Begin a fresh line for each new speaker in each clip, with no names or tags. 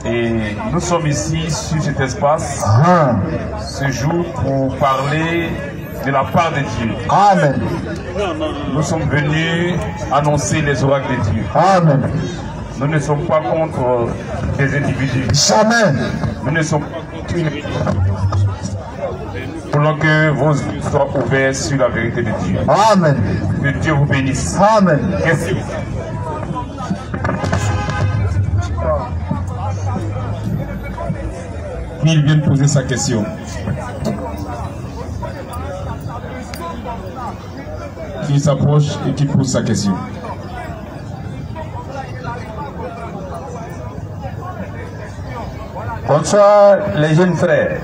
Et nous sommes ici sur cet espace ce jour pour parler de la part de Dieu.
Amen.
Nous sommes venus annoncer les oracles de Dieu.
Amen.
Nous ne sommes pas contre des individus.
Jamais.
Nous ne sommes pas contre une... Voulons que vos yeux soient ouverts sur la vérité de Dieu.
Amen.
Que Dieu vous bénisse.
Amen.
Qu'est-ce que...
Il vient de poser sa question. Qui s'approche et qui pose sa question.
Bonsoir les jeunes frères.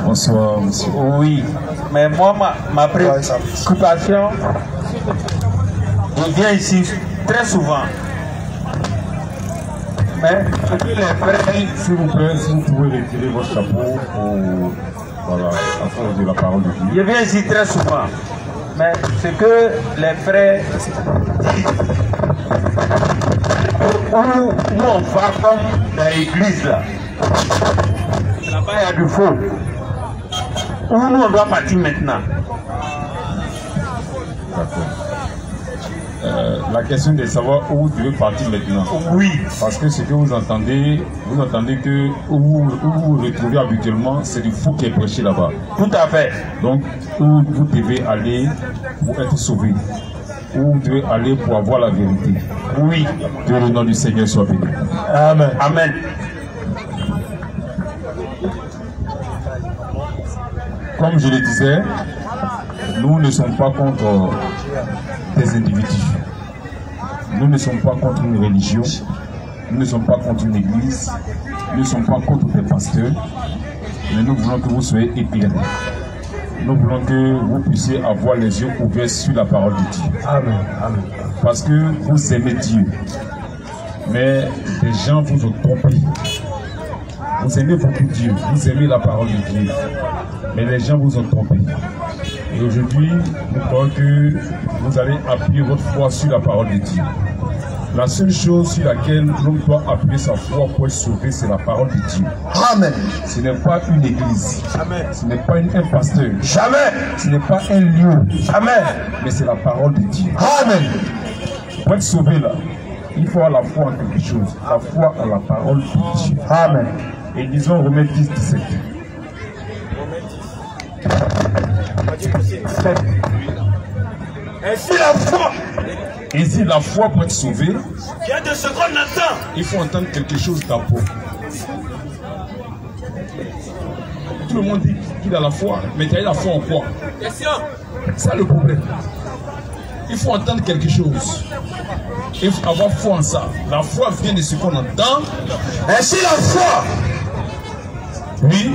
Bonsoir monsieur.
Oui, mais moi ma préoccupation, je viens ici très souvent. Mais les frères,
s'il vous plaît, si vous pouvez retirer votre chapeau pour, voilà, à cause de la parole de Dieu.
Je viens ici très souvent. Mais ce que les frères disent, où on va comme dans l'église là, là-bas il y a du faux. Où nous on doit partir maintenant?
D'accord. La question est de savoir où vous devez partir maintenant.
Oui.
Parce que ce que vous entendez que où vous retrouvez habituellement, c'est du fou qui est prêché là-bas.
Tout à fait.
Donc, où vous devez aller pour être sauvé. Où vous devez aller pour avoir la vérité.
Oui.
Que le nom du Seigneur soit béni.
Amen. Amen.
Comme je le disais, nous ne sommes pas contre des individus. Nous ne sommes pas contre une religion. Nous ne sommes pas contre une église. Nous ne sommes pas contre des pasteurs. Mais nous voulons que vous soyez éclairés. Nous voulons que vous puissiez avoir les yeux ouverts sur la parole de Dieu.
Amen. Amen.
Parce que vous aimez Dieu. Mais des gens vous ont trompé. Vous aimez beaucoup Dieu. Vous aimez la parole de Dieu. Mais les gens vous ont trompé. Et aujourd'hui, nous croyons que vous allez appuyer votre foi sur la parole de Dieu. La seule chose sur laquelle l'homme doit appuyer sa foi pour être sauvé, c'est la parole de Dieu.
Amen.
Ce n'est pas une église.
Amen.
Ce n'est pas un pasteur.
Jamais.
Ce n'est pas un lieu.
Amen.
Mais c'est la parole de Dieu.
Amen.
Pour être sauvé là, il faut avoir la foi en quelque chose. La foi en la parole de Dieu.
Amen.
Et disons Romains 10, 17.
Ainsi la foi.
Ainsi la foi pour être sauvé,
Vient de ce qu'on entend.
il faut entendre quelque chose d'abord. Tout le monde dit qu'il a la foi, mais tu as la foi en quoi? C'est ça le problème. Il faut entendre quelque chose. Il faut avoir foi en ça. La foi vient de ce qu'on entend.
Ainsi la foi.
Oui.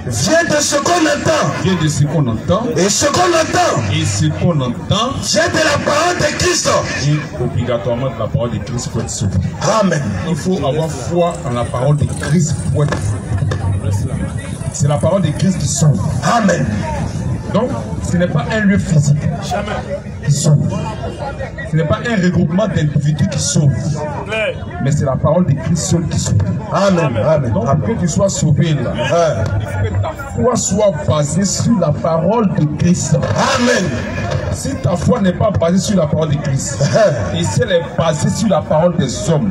Vient de ce qu'on entend.
Vient de ce qu'on entend.
Et ce qu'on entend.
Et ce qu'on entend.
Vient de la parole de Christ.
Et obligatoirement de la parole de Christ pour être sauvé.
Amen.
Il faut avoir foi en la parole de Christ pour être sauvé. C'est la parole de Christ qui sauve.
Amen.
Donc, ce n'est pas un lieu physique qui sauve. Ce n'est pas un regroupement d'individus qui sauve. Mais c'est la parole de Christ seul qui sauve.
Amen. Amen.
Donc, pour que tu sois sauvé là, il faut que ta foi soit basée sur la parole de Christ.
Amen.
Si ta foi n'est pas basée sur la parole de Christ, et si elle est basée sur la parole des hommes,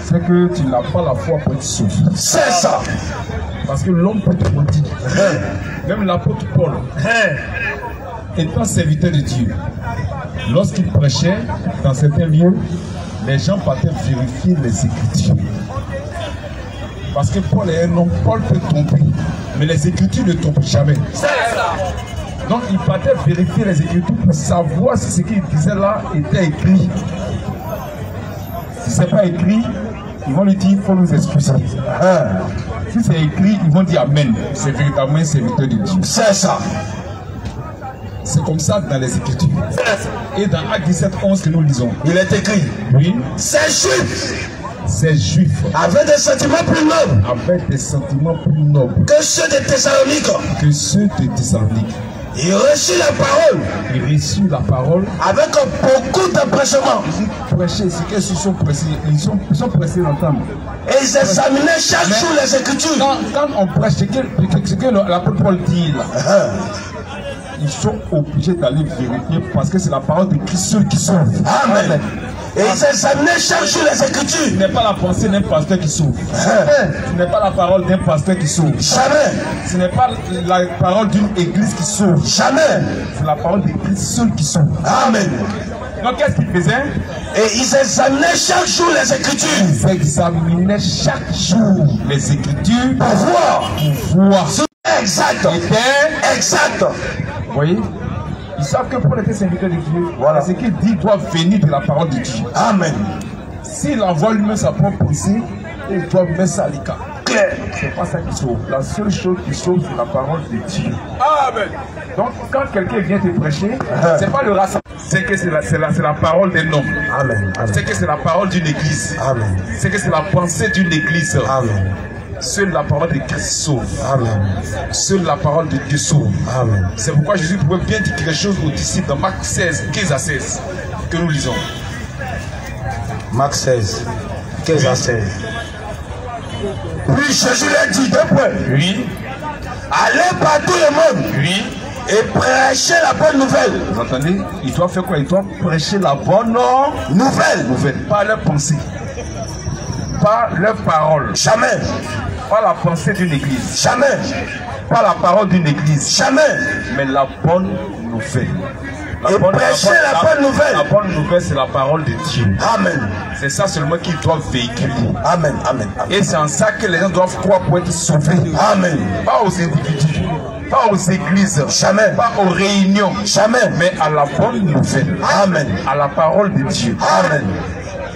c'est que tu n'as pas la foi pour être sauvé.
C'est ça.
Parce que l'homme peut te mentir. Même l'apôtre Paul, étant serviteur de Dieu, lorsqu'il prêchait dans certains lieux, les gens partaient vérifier les Écritures. Parce que Paul est un homme, Paul peut tromper, mais les Écritures ne trompent jamais. Donc il partait vérifier les Écritures pour savoir si ce qu'il disait là était écrit. Si ce n'est pas écrit, ils vont lui dire il faut nous excuser. Si c'est écrit, ils vont dire Amen. C'est véritablement un serviteur de Dieu.
C'est ça.
C'est comme ça dans les Écritures. Et dans Actes 17, 11 que nous lisons,
il est écrit.
Oui.
Ces Juifs.
Ces Juifs.
Avec des sentiments plus nobles.
Avec des sentiments plus nobles.
Que ceux de Thessalonique.
Que ceux de Thessalonique.
Il reçut la parole.
Il reçut la parole.
Avec beaucoup d'empressement.
Ils prêchaient, c'est qu'ils sont pressés. Ils sont pressés d'entendre.
Et ils examinaient chaque jour les Écritures.
Quand on prêche, ce que l'apôtre Paul dit là, ils sont obligés d'aller vérifier parce que c'est la parole de Christ seul qui sauve.
Amen. Et ils examinaient chaque jour les Écritures.
Ce n'est pas la pensée d'un pasteur qui sauve. Ce n'est pas la parole d'un pasteur qui sauve.
Jamais.
Ce n'est pas la parole d'une église qui sauve.
Jamais.
C'est la parole de Christ seul qui sauve.
Amen.
Donc qu'est-ce qu'ils faisaient?
Et ils examinaient chaque jour les Écritures.
Ils examinaient chaque jour les Écritures
pour voir.
Exact.
Exact.
Vous voyez? Ils savent que Paul était serviteur de Dieu. Voilà. Ce qu'il dit doit venir de la parole de Dieu.
Amen.
S'il envoie lui-même sa propre pensée, il doit mettre ça à l'écart.
Claire.
C'est pas ça qui sauve. La seule chose qui sauve, c'est la parole de Dieu. Amen. Donc, quand quelqu'un vient te prêcher, c'est pas le rassemblement. C'est que c'est la parole d'un homme.
Amen.
C'est que c'est la parole d'une église.
Amen.
C'est que c'est la pensée d'une église.
Amen.
Seule la parole de Christ sauve.
Amen.
Seule la parole de Dieu sauve.
Amen.
C'est pourquoi Jésus pouvait bien dire quelque chose aux disciples dans Marc 16, 15 à 16, que nous lisons.
Marc 16, 15 à 16. Puis Jésus leur dit, deux points.
Oui.
Allez partout le monde.
Oui.
Et prêchez la bonne nouvelle.
Vous entendez? Ils doivent faire quoi? Ils doivent prêcher la bonne nouvelle. Pas leur pensée. Pas leur parole.
Jamais.
Pas la pensée d'une église.
Jamais.
Pas la parole d'une église.
Jamais.
Mais la bonne nouvelle.
Et prêcher la bonne nouvelle.
La bonne nouvelle, c'est la parole de Dieu.
Amen.
C'est ça seulement qu'ils doivent véhiculer.
Amen. Amen. Amen.
Et c'est en ça que les gens doivent croire pour être sauvés.
Amen.
Pas aux individus. Pas aux églises.
Jamais.
Pas aux réunions.
Jamais.
Mais à la bonne nouvelle.
Amen.
À la parole de Dieu.
Amen.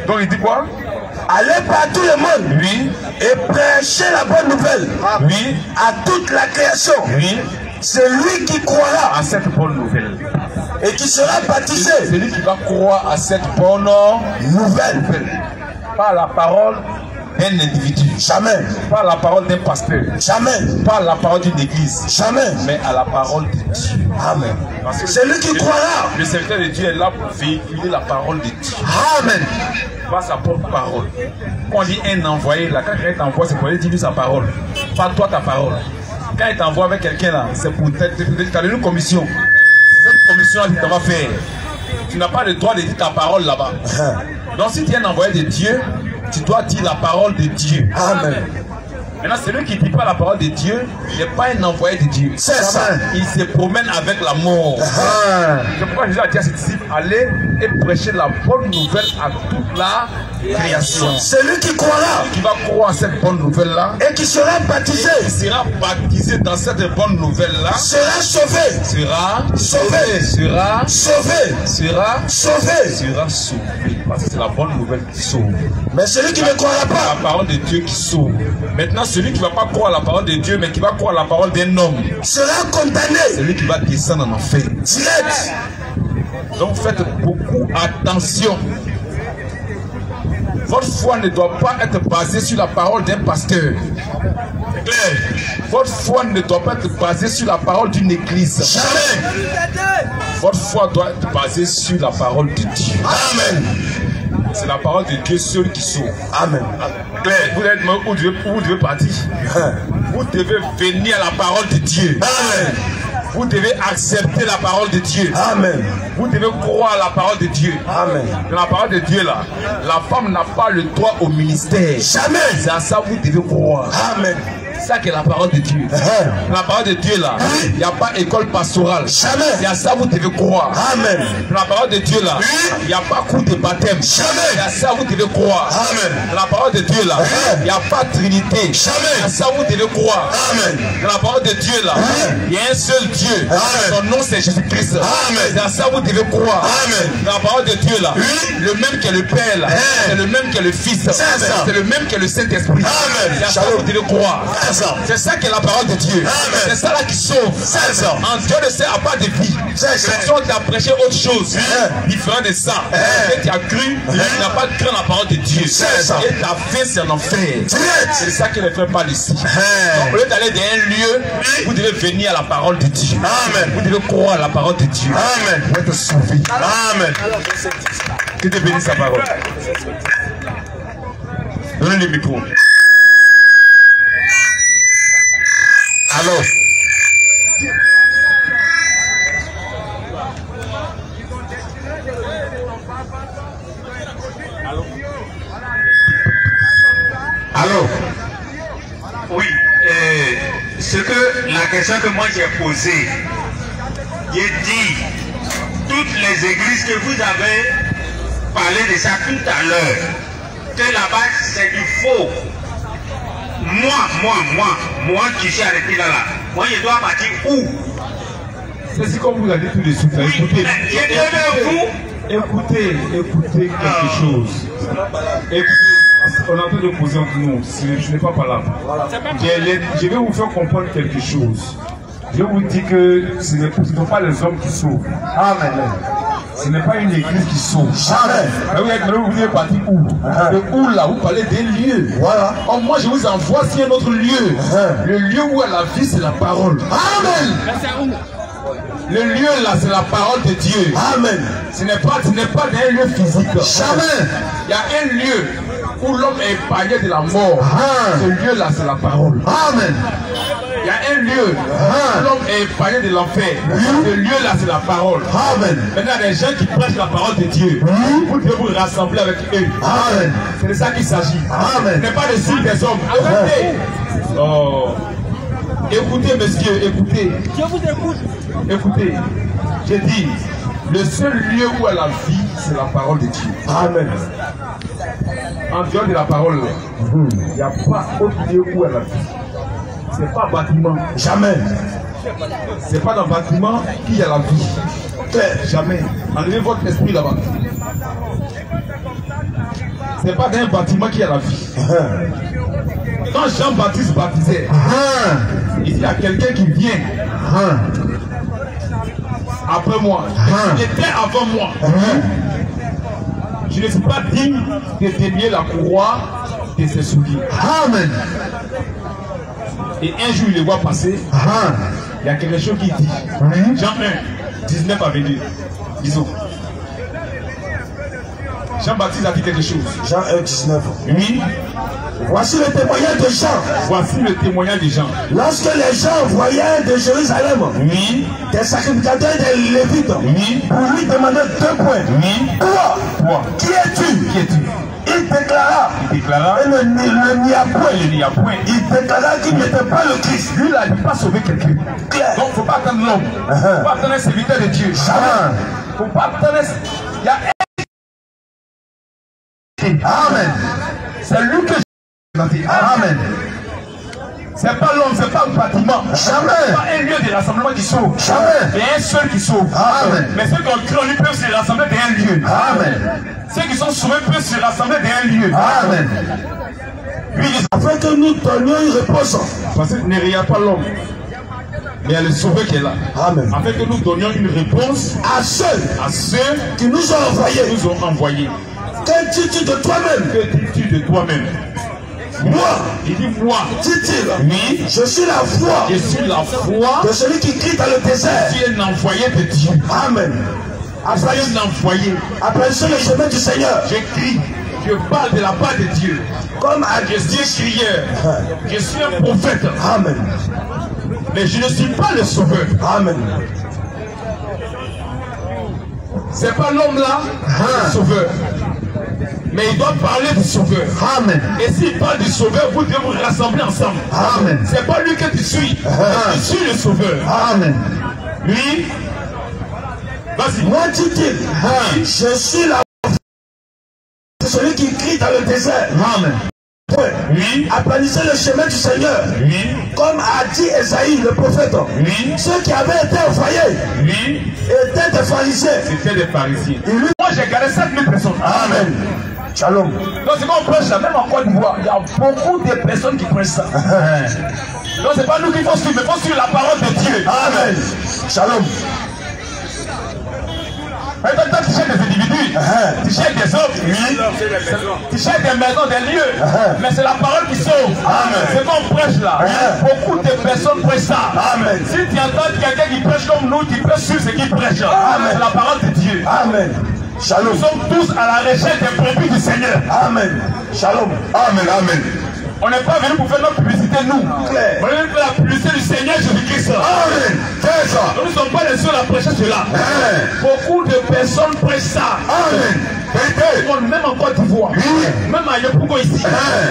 Donc il dit quoi?
Allez partout le monde.
Oui.
Et prêchez la bonne nouvelle.
Oui.
À toute la création.
Oui.
C'est lui qui croira
à cette bonne nouvelle.
Et qui sera baptisé.
C'est lui qui va croire à cette bonne nouvelle. Pas la parole d'un individu.
Jamais.
Pas la parole d'un pasteur.
Jamais.
Pas la parole d'une église.
Jamais.
Mais à la parole de Dieu.
Amen. C'est lui qui croira.
Le serviteur de Dieu est là pour véhiculer la parole de Dieu.
Amen.
Pas sa propre parole. Quand on dit un envoyé, là, quand quelqu'un t'envoie, c'est pour lui dire sa parole. Pas toi ta parole. Quand il t'envoie avec quelqu'un là, c'est pour t'as donné une commission. Cette commission là, tu vas faire. Tu n'as pas le droit de dire ta parole là-bas. Donc si tu es un envoyé de Dieu, tu dois dire la parole de Dieu.
Amen.
Maintenant, celui qui ne dit pas la parole de Dieu n'est pas un envoyé de Dieu.
C'est ça.
Il se promène avec la mort. C'est pourquoi Jésus a dit à ses disciples, allez et prêchez la bonne nouvelle à toute la création.
C'est lui qui croira.
Qui va croire à cette bonne nouvelle-là.
Et qui sera baptisé.
Qui sera baptisé dans cette bonne nouvelle-là.
Sera sauvé.
Sera
sauvé.
Sera
sauvé.
Sera
sauvé.
Sera sauvé. Parce que c'est la bonne nouvelle qui sauve.
Mais celui qui ne croira pas.
La parole de Dieu qui sauve. Maintenant, celui qui ne va pas croire à la parole de Dieu, mais qui va croire à la parole d'un homme,
sera condamné.
Celui qui va descendre en enfer.
Direct.
Donc faites beaucoup attention. Votre foi ne doit pas être basée sur la parole d'un pasteur. Votre foi ne doit pas être basée sur la parole d'une église.
Jamais.
Votre foi doit être basée sur la parole de Dieu.
Amen.
C'est la parole de Dieu seul qui sauve.
Amen.
Claire, vous êtes où vous devez partir. Vous devez venir à la parole de Dieu.
Amen.
Vous devez accepter la parole de Dieu.
Amen.
Vous devez croire à la parole de Dieu.
Amen.
Dans la parole de Dieu là, la femme n'a pas le droit au ministère.
Jamais.
C'est à ça que vous devez croire.
Amen.
C'est ça qui est la parole de Dieu. Dans la parole de Dieu là, il n'y a pas école pastorale.
Jamais.
C'est à ça que vous devez croire.
Amen.
Dans la parole de Dieu là, il n'y a pas cours de baptême.
Jamais.
C'est à ça que vous devez croire.
Amen.
Dans la parole de Dieu là, il n'y a pas trinité.
Jamais.
C'est à ça que vous devez croire.
Amen.
Dans la parole de Dieu là, il y a un seul Dieu.
Amen.
Son nom c'est Jésus-Christ.
Amen.
C'est à ça que vous devez croire.
Amen.
Dans la parole de Dieu là, le même que le Père là, c'est le même que le Fils. C'est le même que le Saint-Esprit.
Amen.
C'est à ça que vous devez croire. C'est ça qui est la parole de Dieu. C'est ça là qui sauve. En Dieu ne sait à pas de vie. Personne t'a prêché autre chose différent de ça. Et tu as cru, tu n'as pas cru la parole de Dieu. Et ta fait c'est l'enfer. C'est ça qui ne fait pas ici. Donc au lieu d'aller dans un lieu, vous devez venir à la parole de Dieu. Vous devez croire à la parole de Dieu. Pour être sauvé. Amen. Que Dieu bénisse sa parole. Donnez le micro. Alors.
Alors. Oui. La question que moi j'ai posée, j'ai dit, toutes les églises que vous avez parlé de ça tout à l'heure, que là-bas c'est du faux. Moi qui suis arrêté là, moi je dois partir où?
C'est comme vous l'avez dit tout de suite. Écoutez, écoutez quelque chose. Écoutez, on est en train de poser entre nous. Je n'ai pas parlé. Je vais vous faire comprendre quelque chose. Je vous dis que ce ne sont pas les hommes qui sauvent. Amen. Ce n'est pas une église qui sauve. Jamais. Vous êtes parti où? De où là? Vous parlez des lieux. Voilà. Oh, moi je vous envoie sur un autre lieu. Le lieu où est la vie, c'est la parole. Amen. Le lieu là, c'est la parole de Dieu. Amen. Ce n'est pas un lieu physique. Jamais. Il y a un lieu où l'homme est épargné de la mort. Ce lieu là, c'est la parole. Amen. Il y a un lieu où l'homme est épargné de l'enfer. Ce lieu là, c'est la parole. Amen. Maintenant, il y a des gens qui prêchent la parole de Dieu. Vous devez vous rassembler avec eux. Amen. C'est de ça qu'il s'agit. Amen. Ce n'est pas de suivre des hommes. Arrêtez. Oh. Écoutez, monsieur, écoutez. Je vous écoute. Écoutez, j'ai dit, le seul lieu où est la vie, c'est la parole de Dieu. Amen. En dehors de la parole, il n'y a pas autre lieu où est la vie. Ce n'est pas un bâtiment. Jamais. Ce n'est pas dans un bâtiment qu'il y a la vie. Jamais. Enlevez votre esprit là-bas. Ce n'est pas dans un bâtiment qu'il y a la vie. Quand Jean-Baptiste baptisait, il y a quelqu'un qui vient après moi. Il était avant moi. Je ne suis pas digne de délier la courroie de ses souliers. Amen. Et un jour, il le voit passer. Il y a quelque chose qui dit. Jean 1, 19 à 22. Disons. Jean-Baptiste a dit quelque chose. Jean 1, 19. Oui. Voici le témoignage de Jean. Voici le témoignage de Jean. Lorsque les gens voyaient de Jérusalem des sacrificateurs et des Lévites, pour lui demander 2 points. Toi, qui es-tu? Il déclara, et le n'y a point. Il déclara qu'il n'était pas le Christ. Lui, il n'a pas sauvé quelqu'un. Donc, il ne faut pas attendre l'homme. Il ne faut pas attendre un serviteur de Dieu. Il ne faut pas attendre. Il y a Amen. C'est lui que Amen. C'est pas l'homme, c'est pas un bâtiment. Jamais. C'est pas un lieu de rassemblement qui sauve. Jamais. Il y a un seul qui sauve. Amen. Mais ceux qui ont cru en lui peuvent se rassembler dans un lieu. Amen. Ceux qui sont sauvés peuvent se rassembler dans un lieu. Amen. Puis, afin que nous donnions une réponse. Parce qu'il ne regarde pas l'homme, mais il y a le sauveur qui est là. Amen. Afin que nous donnions une réponse à ceux qui nous ont envoyés. Que dis-tu de toi-même? Que dis-tu de toi-même? Moi, il dit moi, dit-il, oui, je suis la foi. Je suis la foi de celui qui crie dans le désert. Je suis un envoyé de Dieu. Amen. Après un envoyé. Apprenez le chemin du Seigneur. Je crie. Je parle de la part de Dieu. Comme je suis crieur. Je suis un prophète. Amen. Mais je ne suis pas le sauveur. Amen. C'est pas l'homme là, le sauveur. Mais il doit parler du sauveur. Amen. Et s'il parle du sauveur, vous devez vous rassembler ensemble. Amen. C'est pas lui que tu suis. Tu suis le sauveur. Amen. Lui, vas-y. Moi, dit-il, je suis la c'est celui qui crie dans le désert. Amen. Oui. Aplanissez le chemin du Seigneur. Oui. Comme a dit Esaïe le prophète. Oui. Ceux qui avaient été envoyés. Oui. Étaient des pharisiens. C'était des pharisiens. Moi j'ai gardé 7000 personnes. Amen.
Shalom.
Donc c'est qu'on prêche ça, même en Côte d'Ivoire, il y a beaucoup de personnes qui prêchent ça. Donc c'est pas nous qui faut suivre, mais il faut suivre la parole de Dieu.
Amen. Shalom.
Maintenant, tu cherches des individus, tu cherches des hommes, tu cherches des maisons, des lieux, mais c'est la parole qui sauve. C'est qu'on prêche là. Beaucoup de personnes prêchent ça.
Amen.
Si tu entends quelqu'un qui prêche comme nous, tu peux suivre ce qu'il prêche. C'est la parole de Dieu.
Amen. Shalom.
Nous sommes tous à la recherche des brebis du Seigneur.
Amen. Shalom. Amen. Amen.
On n'est pas venu pour faire notre publicité, nous.
Claire.
On est venu pour faire la publicité du Seigneur Jésus-Christ.
Amen. C'est ça.
Nous ne sommes pas les seuls à prêcher cela. Beaucoup de personnes prêchent ça.
Amen.
Même en Côte d'Ivoire, même à Yopougo ici,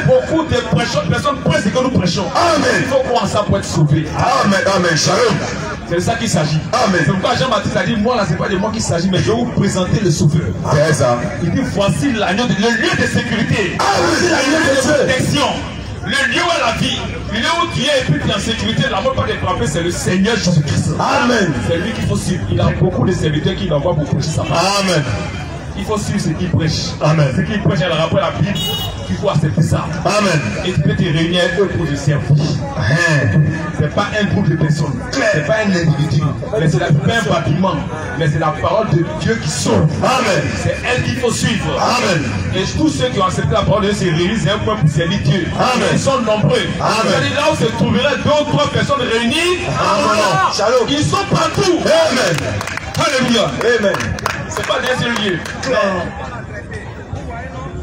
beaucoup de personnes prêchent ce que nous prêchons.
Amen.
Il faut croire en ça pour être sauvé.
Amen. Amen. Shalom.
C'est de ça qu'il s'agit.
Amen.
C'est pourquoi Jean-Baptiste a dit, moi là, c'est pas de moi qu'il s'agit, mais je vais vous présenter le Sauveur.
C'est ça.
Il dit, voici l'agneau, le lieu de sécurité.
Voici l'agneau de
protection. Le lieu où est la vie, le lieu où tu es et puis tu es en sécurité, la mort pas de frapper, c'est le Seigneur Jésus-Christ.
Amen.
C'est lui qu'il faut suivre. Il a beaucoup de serviteurs qui n'envoient pour prêcher sa parole.
Amen.
Il faut suivre ce qu'il prêche.
Amen.
Ce qu'il prêche, il a rappelé la Bible. Il faut accepter ça.
Amen.
Et tu peux te réunir avec eux pour te servir. C'est pas un groupe de personnes. C'est pas un individu. Mais c'est pas un bâtiment. Mais c'est la parole de Dieu qui sauve.
Amen.
C'est elle qu'il faut suivre.
Amen.
Et tous ceux qui ont accepté la parole de Dieu se réunissent, c'est un point pour servir Dieu.
Amen.
Ils sont nombreux.
Amen.
C'est-à-dire là où se trouveraient 2 ou 3 personnes réunies.
Amen. Shalom.
Ils sont partout.
Amen.
Alléluia.
Amen.
C'est pas d'un seul lieu.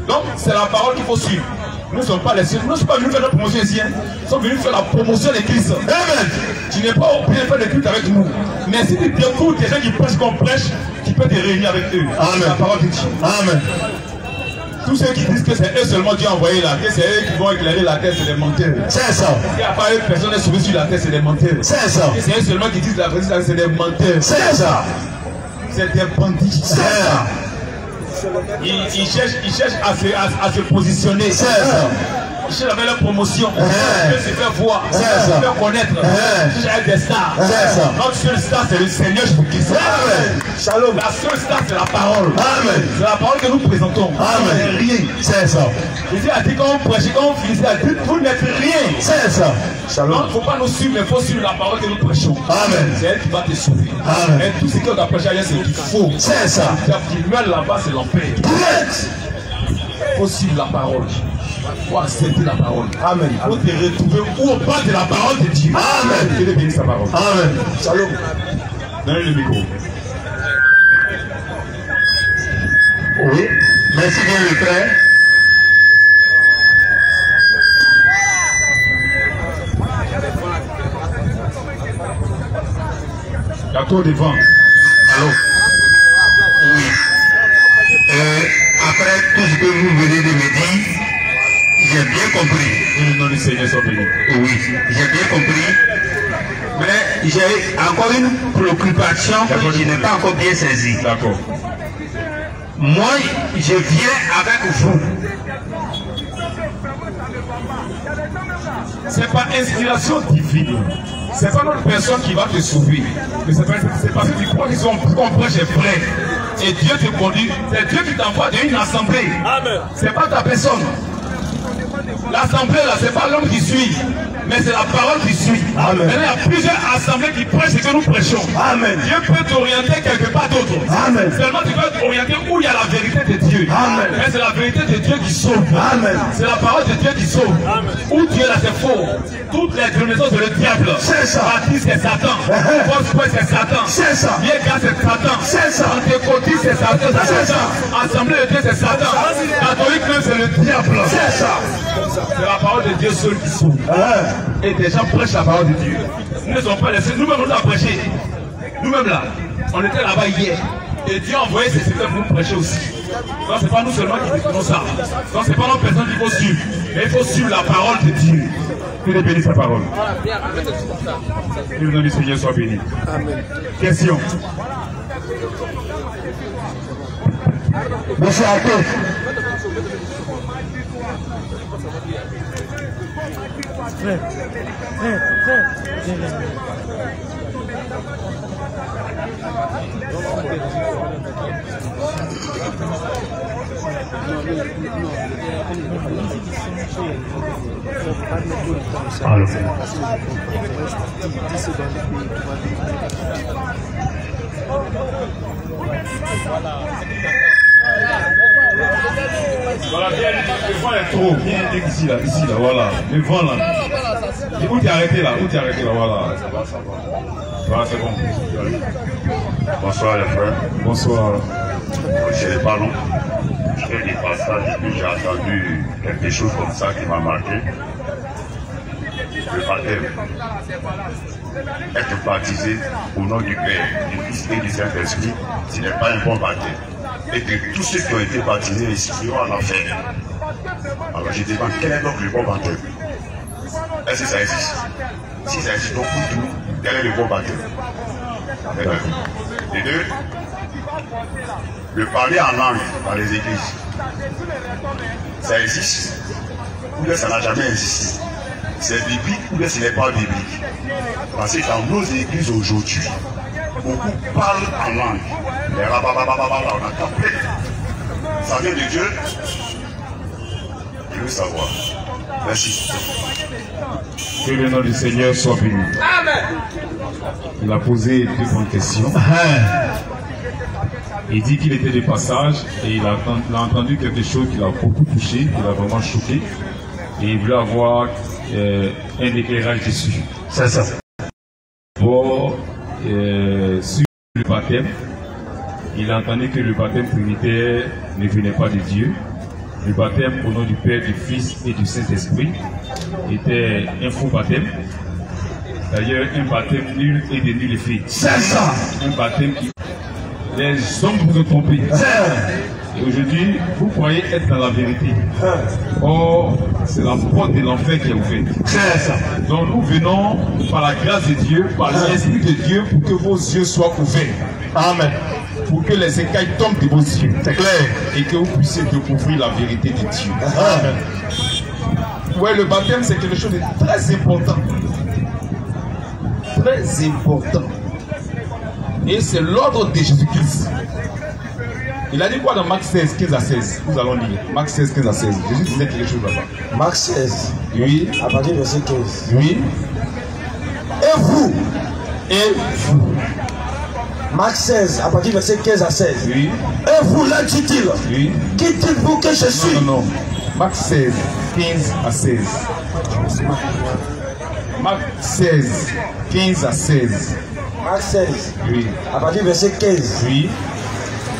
Donc, c'est la parole qu'il faut suivre. Nous ne sommes pas les seuls. Nous ne sommes pas venus faire notre promotion ici. Nous sommes venus faire la promotion de Christ. Amen. Tu n'es pas obligé de faire des cultes avec nous. Mais si tu écoutes des gens qui prêchent qu'on prêche, tu peux te réunir avec eux.
Amen.
C'est la parole de Dieu.
Amen.
Tous ceux qui disent que c'est eux seulement Dieu a envoyé là, que c'est eux qui vont éclairer la terre, c'est des menteurs.
C'est ça.
Il n'y a pas une personne sauvée sur la terre, c'est des menteurs.
C'est ça.
Que c'est eux seulement qui disent la vérité, c'est des menteurs.
C'est ça.
C'est des bandits.
C'est ça.
Ils cherchent à se positionner.
C'est ça.
Ils cherchent à faire leur promotion. Ils cherchent à se faire voir. Ils cherchent à se faire connaître. Ils cherchent à être des stars.
C'est ça.
Notre seule star, c'est le Seigneur Jésus-Christ.
Amen. Shalom.
La seule star, c'est la parole.
Amen.
C'est la parole que nous présentons.
Amen.
Rien.
C'est ça.
Jésus a dit quand on prêchait, quand on finissait, il a dit vous n'êtes rien.
C'est ça. Shalom.
Donc il ne faut pas nous suivre, mais il faut suivre la parole que nous prêchons.
Amen.
C'est elle qui va te sauver.
Amen.
Et tout ce qu'on a prêché ailleurs, c'est qu'il faut.
C'est ça.
Qui meurt là-bas, c'est l'enfer. Il faut suivre la parole. Il faut accepter la parole.
Amen.
Il faut te retrouver où on parle de la parole de Dieu.
Amen.
Dieu bénisse sa parole.
Amen. Shalom.
Donnez le micro.
Oui. Merci bien le frère.
Il y a trop de vent.
Allô. Oui. Après tout ce que vous venez de me dire, j'ai bien compris.
Et le nom du Seigneur soit béni.
Oui, j'ai bien compris. Mais j'ai encore une préoccupation que je n'ai pas encore bien saisie.
D'accord.
Moi, je viens avec vous.
C'est pas inspiration divine. C'est pas notre personne qui va te sauver. Mais c'est parce que tu crois qu'on prêche est vrai. Et Dieu te conduit. C'est Dieu qui t'envoie dans une assemblée. C'est pas ta personne. L'assemblée là, c'est pas l'homme qui suit, mais c'est la parole qui suit. Amen. Maintenant, il y a plusieurs assemblées qui prêchent ce que nous prêchons. Amen. Dieu peut t'orienter quelque part d'autre. Amen. Seulement tu peux t'orienter où il y a la vérité de Dieu. Amen. Mais c'est la vérité de Dieu qui sauve. Amen. C'est la parole de Dieu qui sauve. Amen. Où Dieu là, c'est faux. Toutes les dénominations, c'est le diable. C'est ça. Baptiste, c'est Satan. Fausse c'est Satan. C'est ça. Yéga, c'est Satan. C'est ça. Pentecôtiste, c'est Satan. C'est ça. Assemblée de Dieu, c'est Satan. Catholique, même, c'est le diable. C'est ça. C'est la parole de Dieu seul qui sauve. Et des gens prêchent la parole de Dieu. Nous ne sommes pas laissés. Nous-mêmes, nous avons prêché. Nous-mêmes là, on était là-bas hier. Et Dieu a envoyé ses serviteurs pour nous prêcher aussi. Donc c'est pas nous seulement qui découvrons ça. Donc c'est pas nos personnes qu'il faut suivre. Mais il faut suivre la parole de Dieu. Que Dieu bénisse sa parole. Que le nom du Seigneur soit béni. Amen. Question.
Monsieur Aké.
Voilà, bien, le vent est trop. Viens ici là, voilà. Le vent là. Et où t'es arrêté là, voilà. Voilà, c'est bon.
Bonsoir les frères.
Bonsoir.
Je n'ai pas long. Je fais des passages et puis j'ai entendu quelque chose comme ça qui m'a marqué. Le baptême. Être baptisé au nom du Père, du Fils et du Saint-Esprit, ce n'est pas un bon baptême. Et que tous ceux qui ont été baptisés ici iront en enfer. Alors je demande quel est donc le bon baptême? Est-ce que ça existe? Si ça existe donc pour tout, quel est le bon baptême? Et deux, le parler en langue dans les églises, ça existe ou bien ça n'a jamais existé? C'est biblique ou bien ce n'est pas biblique? Parce que dans nos églises aujourd'hui, beaucoup parlent en langue. Les rabababababa, on a compris. Ça vient de Dieu? Je veux savoir. Merci.
Que le nom du Seigneur soit béni.
Amen.
Il a posé deux bonnes questions. Il dit qu'il était de passage et il a entendu quelque chose qui l'a beaucoup touché, qui l'a vraiment choqué. Et il voulait avoir un éclairage dessus.
C'est ça.
Bon, sur le baptême, il a entendu que le baptême trinitaire ne venait pas de Dieu. Le baptême au nom du Père, du Fils et du Saint-Esprit était un faux baptême. D'ailleurs, un baptême nul et de nulle effet.
C'est ça.
Un baptême qui... Les hommes vous ont trompé. Et aujourd'hui, vous croyez être dans la vérité. Or, c'est la porte de l'enfer qui est ouverte.
C'est ça.
Donc nous venons par la grâce de Dieu, par l'Esprit de Dieu, pour que vos yeux soient ouverts.
Amen.
Pour que les écailles tombent de vos yeux.
C'est clair.
Et que vous puissiez découvrir la vérité de Dieu.
Amen.
Ouais, le baptême, c'est quelque chose de très important. Très important. Et c'est l'ordre de Jésus-Christ. Il a dit quoi dans Marc 16, 15 à 16? Nous allons lire. Marc 16, 15 à 16. Jésus disait quelque chose là-bas.
Marc 16.
Oui.
À partir du verset 15.
Oui.
Et vous?
Et vous?
Marc 16, à partir du verset 15 à 16.
Oui.
Et vous, là, dit-il.
Oui.
Qui dites-vous que je suis?
Non, non, non. Marc 16, 15 à 16. Marc 16, 15 à 16.
Marc 16.
Oui.
À partir du verset 15.
Oui.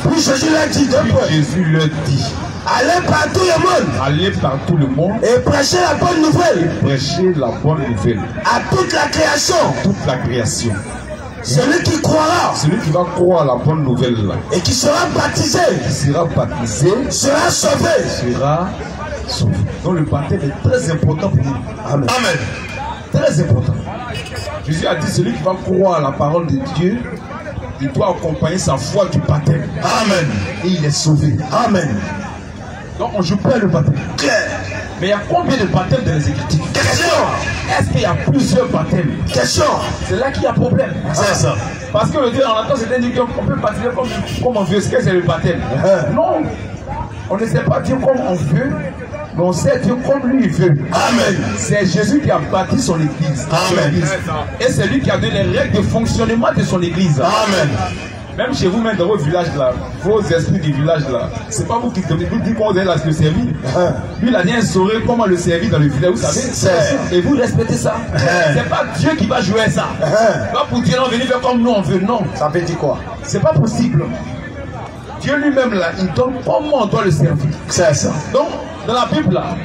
Puis Jésus leur dit,
Puis Jésus leur dit,
allez par tout le monde.
allez par tout le monde
Et prêchez la bonne nouvelle.
prêcher la bonne nouvelle
À toute la création.
toute la création.
Celui qui croira
Celui qui va croire la bonne nouvelle là,
et qui sera baptisé
qui sera baptisé,
sera sauvé.
sera sauvé. Donc le baptême est très important pour nous.
Amen.
Amen. Très important. Jésus a dit, celui qui va croire à la parole de Dieu, il doit accompagner sa foi du baptême.
Amen.
Et il est sauvé.
Amen.
Donc on joue pas le baptême.
Claire.
Mais il y a combien de baptêmes dans les Écritures?
Question.
Est-ce qu'il y a plusieurs baptêmes?
Question.
C'est là qu'il y a problème.
C'est ça.
Parce que le Dieu en attend, c'est indiqué qu'on peut baptiser comme on veut. Ce que c'est le baptême. Non. On ne sait pas Dieu comme on veut, mais on sait Dieu comme lui il veut.
Amen.
C'est Jésus qui a bâti son église.
Amen.
Et c'est lui qui a donné les règles de fonctionnement de son église.
Amen.
Même chez vous, même dans vos villages là, vos esprits du village là, c'est pas vous qui vous dites comment vous allez le servir. Lui, il a bien instauré comment le servir dans le village, vous savez. Et vous respectez ça. C'est pas Dieu qui va jouer ça. Pas pour dire non, venez faire comme nous on veut. Non.
Ça veut dire quoi?
C'est pas possible. Dieu lui-même là, il donne comment on doit le servir.
C'est ça.
Donc, dans la Bible là,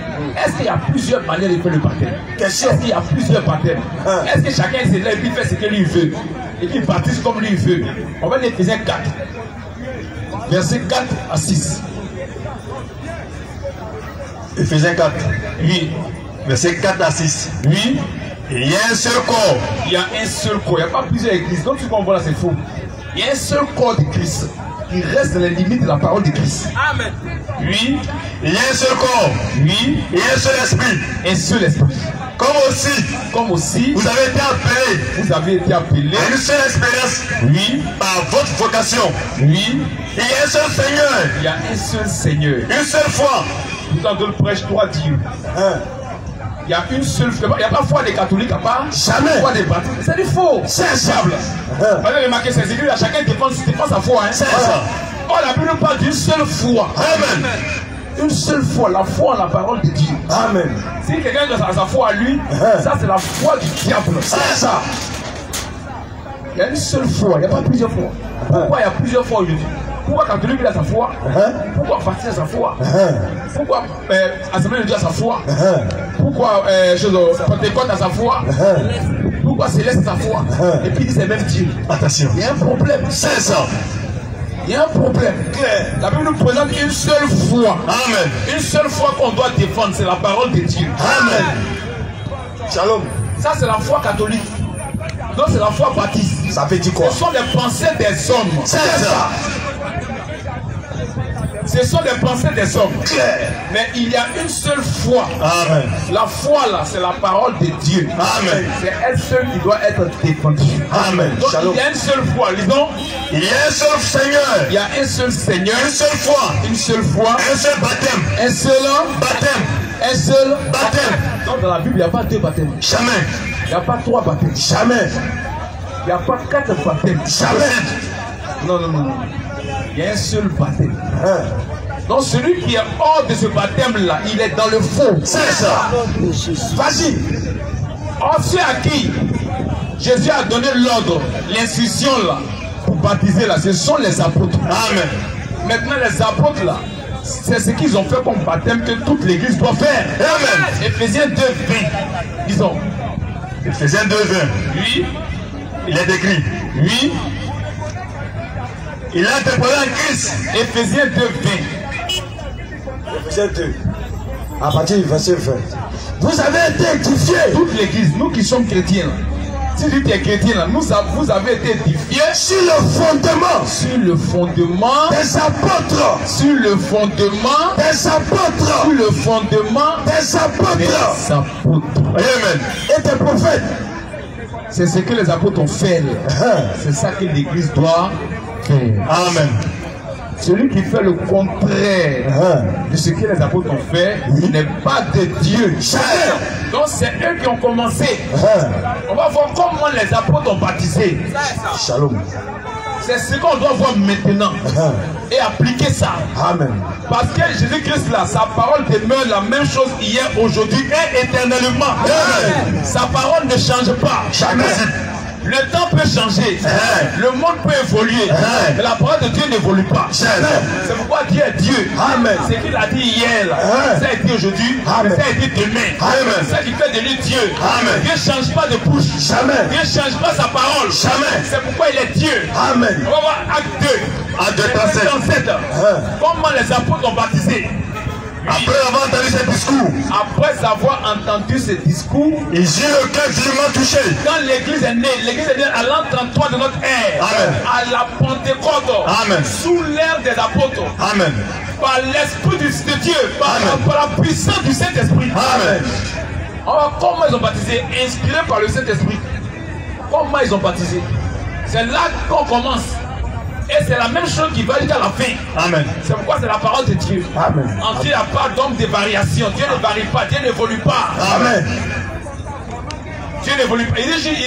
est-ce qu'il y a plusieurs manières de faire le baptême?
Question.
Est-ce qu'il y a plusieurs baptêmes? Est-ce que chacun s'est là et puis fait ce que lui veut? Et puis baptise comme lui veut? On va les Éphésiens 4. Versets 4 à 6.
Éphésiens 4.
Oui.
Verset 4 à 6.
Oui.
Il y a un seul corps.
Il y a un seul corps. Il n'y a pas plusieurs églises. Donc ce qu'on voit là, c'est faux. Il y a un seul corps de Christ qui reste dans les limites de la parole de Christ.
Amen.
Oui.
Il y a un seul corps.
Oui.
Il y a un seul esprit.
Un seul esprit. Comme aussi,
vous avez été appelé
à
une seule expérience,
oui,
par votre vocation.
Oui,
il y a un seul Seigneur.
Il y a un seul Seigneur.
Une seule foi.
Tout en deux le prêche doit dire. Il y a une seule foi. Il n'y a pas foi des catholiques à part.
Jamais.
Foi des baptistes. C'est du faux.
C'est diable.
Vous avez remarqué ces églises, chacun défend sa foi. Hein?
C'est ça.
Oh, la Bible parle d'une seule foi.
Amen.
Une seule foi, la foi en la parole de Dieu.
Amen.
Si quelqu'un a sa foi à lui, ça c'est la foi du diable.
C'est ça.
Il y a une seule foi, il n'y a pas plusieurs fois. Pourquoi il y a plusieurs fois aujourd'hui? Pourquoi catholique a sa foi? Pourquoi baptiste a sa foi? Pourquoi Assemblée de Dieu a sa foi? Pourquoi Pentecôte a sa foi? Pourquoi Céleste a sa foi? Et puis c'est même Dieu.
Attention.
Il y a un problème.
C'est ça.
Il y a un problème. La Bible nous présente une seule foi.
Amen.
Une seule foi qu'on doit défendre, c'est la parole de Dieu.
Amen. Shalom.
Ça c'est la foi catholique. Donc c'est la foi baptiste.
Ça veut dire quoi?
Ce sont les pensées des hommes.
C'est ça.
Ce sont les pensées des hommes. Mais il y a une seule foi.
Amen.
La foi là, c'est la parole de Dieu.
Amen.
C'est elle seule qui doit être défendue.
Amen.
Donc
Shalom.
il y a une seule foi. Lisons.
Il y a un seul Seigneur.
Il y a un seul Seigneur.
Une seule foi.
Une seule foi.
Un seul baptême.
Un seul
baptême.
Un seul
baptême.
Donc dans la Bible, il n'y a pas deux baptêmes.
Jamais.
Il n'y a pas trois baptêmes.
Jamais.
Il n'y a pas quatre baptêmes.
Jamais.
Non. Il y a un seul baptême. Donc celui qui est hors de ce baptême-là, il est dans le faux.
C'est ça.
Vas-y. Or, ceux à qui Jésus a donné l'ordre, l'instruction là, pour baptiser là, ce sont les apôtres.
Amen.
Maintenant, les apôtres là, c'est ce qu'ils ont fait comme baptême que toute l'église doit faire.
Amen.
Éphésiens 2, 20. Disons.
Éphésiens 2, 20.
Oui.
Il est écrit.
Oui.
Il a déposé en Christ.
Éphésiens 2, 20.
Éphésiens 2. À partir du verset 20. Vous avez été édifiés.
Toute l'église, nous qui sommes chrétiens, si tu es chrétien, là, vous avez été édifiés
sur le fondement.
Sur le fondement
des apôtres.
Sur le fondement
des apôtres.
Sur le fondement
des apôtres.
Des apôtres.
Amen. Et des prophètes.
C'est ce que les apôtres ont fait. C'est ça que l'église doit faire.
Amen.
Celui qui fait le contraire de ce que les apôtres ont fait, il n'est pas de Dieu. Donc c'est eux qui ont commencé. On va voir comment les apôtres ont baptisé.
Shalom.
C'est ce qu'on doit voir maintenant et appliquer ça.
Amen.
Parce que Jésus-Christ là, sa parole demeure la même chose hier, aujourd'hui et éternellement. Amen. Sa parole ne change pas.
Jamais.
Le temps peut changer, le monde peut évoluer, mais la parole de Dieu n'évolue pas. C'est pourquoi Dieu est Dieu.
Amen.
Ce qu'il a dit hier, ça a été aujourd'hui, ça a été demain. C'est ça qui fait de lui Dieu.
Amen.
Dieu ne change pas de bouche.
Jamais.
Dieu ne change pas sa parole.
Jamais.
C'est pourquoi il est Dieu.
Amen.
On va voir Acte 2.
Acte 2, 37.
Comment les apôtres ont baptisé.
Après avoir entendu ce discours,
ce discours,
ils eurent le cœur vivement touché.
Quand l'église est née à l'an 33 de notre ère, à la Pentecôte, sous l'ère des apôtres,
Amen.
Par l'Esprit de Dieu, par la puissance du Saint-Esprit.
Amen.
Alors, comment ils ont baptisé? Inspirés par le Saint-Esprit. Comment ils ont baptisé? C'est là qu'on commence. Et c'est la même chose qui va jusqu'à la fin. Amen. C'est pourquoi c'est la parole de Dieu.
Amen.
En Dieu, il n'y a pas d'homme de variation. Dieu ne varie pas. Dieu n'évolue pas.
Amen.
Dieu n'évolue pas. Il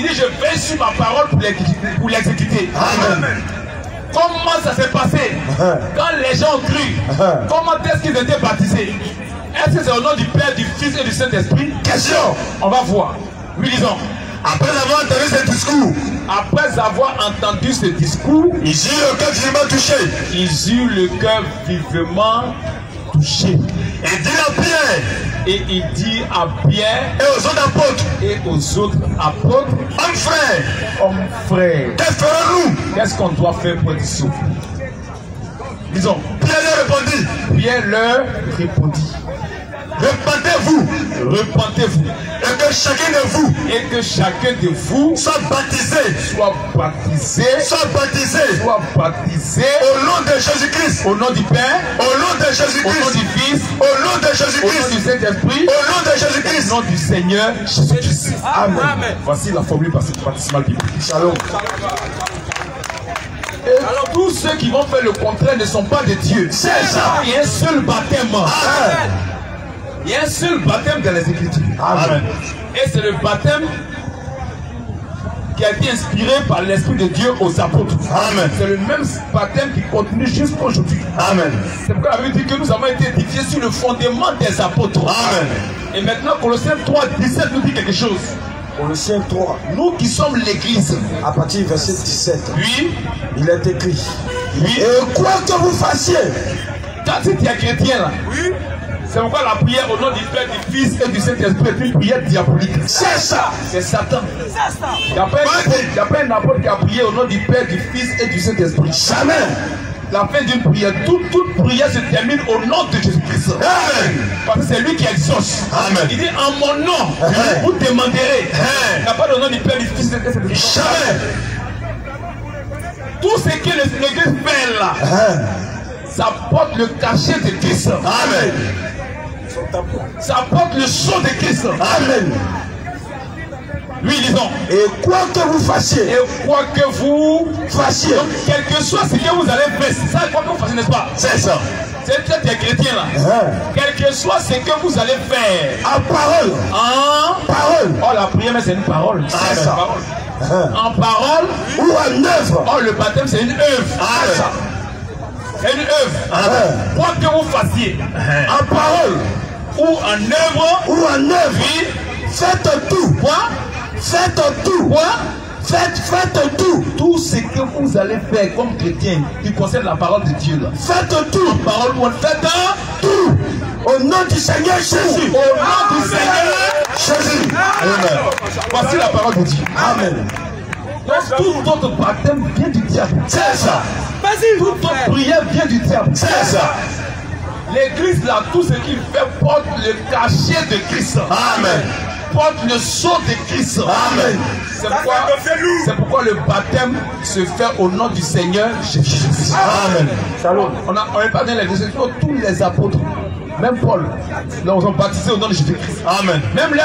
dit, je vais sur ma parole pour l'exécuter.
Amen.
Comment ça s'est passé? Quand les gens ont cru, comment est-ce qu'ils étaient baptisés? Est-ce que c'est au nom du Père, du Fils et du Saint-Esprit?
Question.
On va voir. Oui, disons.
Après avoir entendu ce discours, ils eurent le cœur vivement touché.
Ils eurent le cœur vivement touché.
Et dit à Pierre.
Et il dit à Pierre
et aux autres apôtres,
Hommes frères,
que ferons-nous?
Qu'est-ce qu'on doit faire pour être sauvé? Disons.
Pierre leur répondit.
Repentez-vous.
Repentez-vous.
Et que chacun de vous.
Et que chacun de vous
soit baptisé.
Soit baptisé.
Soit baptisé.
Soit baptisé.
Au nom de Jésus-Christ.
Au nom du Père.
Au nom de Jésus-Christ.
Au nom du Fils.
Au nom de Jésus-Christ.
Au nom du Saint-Esprit.
Au nom de Jésus-Christ.
Au nom du Seigneur Jésus-Christ.
Amen.
Amen. Voici la formule baptismale biblique.
Shalom.
Et tous ceux qui vont faire le contraire ne sont pas de Dieu.
C'est ça.
Il y a un seul baptême.
Amen.
Il y a un seul baptême dans les Écritures.
Amen.
Et c'est le baptême qui a été inspiré par l'Esprit de Dieu aux apôtres.
Amen.
C'est le même baptême qui continue jusqu'à aujourd'hui.
Amen.
C'est pourquoi la Bible dit que nous avons été édifiés sur le fondement des apôtres.
Amen.
Et maintenant, Colossiens 3, 17 nous dit quelque chose.
Colossiens 3.
Nous qui sommes l'Église.
À partir du verset 17.
Oui.
Il est écrit.
Oui.
Et quoi que vous fassiez.
Quand tu es chrétien là. Oui. C'est pourquoi la prière au nom du Père, du Fils et du Saint-Esprit est une prière diabolique.
C'est ça.
C'est Satan. Il n'y a pas un apôtre qui a prié au nom du Père, du Fils et du Saint-Esprit.
Jamais.
La fin d'une prière, toute prière se termine au nom de Jésus-Christ.
Amen.
Parce que c'est lui qui exauce.
Amen.
Il dit en mon nom, vous demanderez. Il n'y a pas de nom du Père, du Fils et du Saint-Esprit.
Jamais.
Tout ce que l'Église fait là, ça porte le cachet de Christ.
Amen.
Ça porte le sceau de Christ.
Amen.
Oui, disons.
Et quoi que vous fassiez.
Et quoi que vous
fassiez.
Donc, quel que soit ce que vous allez faire, c'est ça quoi que vous fassiez, n'est-ce pas?
C'est ça.
C'est que tu es chrétien là. Quel que soit ce que vous allez faire.
En parole.
En
parole.
Oh, la prière, mais c'est une parole.
C'est ça.
En parole.
Ou en œuvre.
Oh, le baptême, c'est une œuvre.
C'est ça.
C'est une œuvre. Quoi que vous fassiez.
En parole.
Ou en œuvre.
Ou en œuvre.
Oui.
Faites tout.
Quoi?
Faites tout.
Quoi?
Faites tout.
Tout ce que vous allez faire comme chrétien qui concerne la parole de Dieu là.
Faites tout.
Parole ou faites
tout. Au nom du Seigneur Jésus.
Au nom du Seigneur
Jésus. Amen.
Voici la parole de Dieu.
Amen.
Donc tout votre baptême vient du diable.
C'est ça.
Toute votre prière vient du diable.
C'est ça.
L'église là, tout ce qu'il fait porte le cachet de Christ.
Amen.
Porte le sceau de Christ.
Amen.
C'est pourquoi le baptême se fait au nom du Seigneur Jésus-Christ.
Amen.
Salut. On n'est pas dans l'église, tous les apôtres, même Paul, ils ont baptisé au nom de Jésus-Christ.
Amen.
Même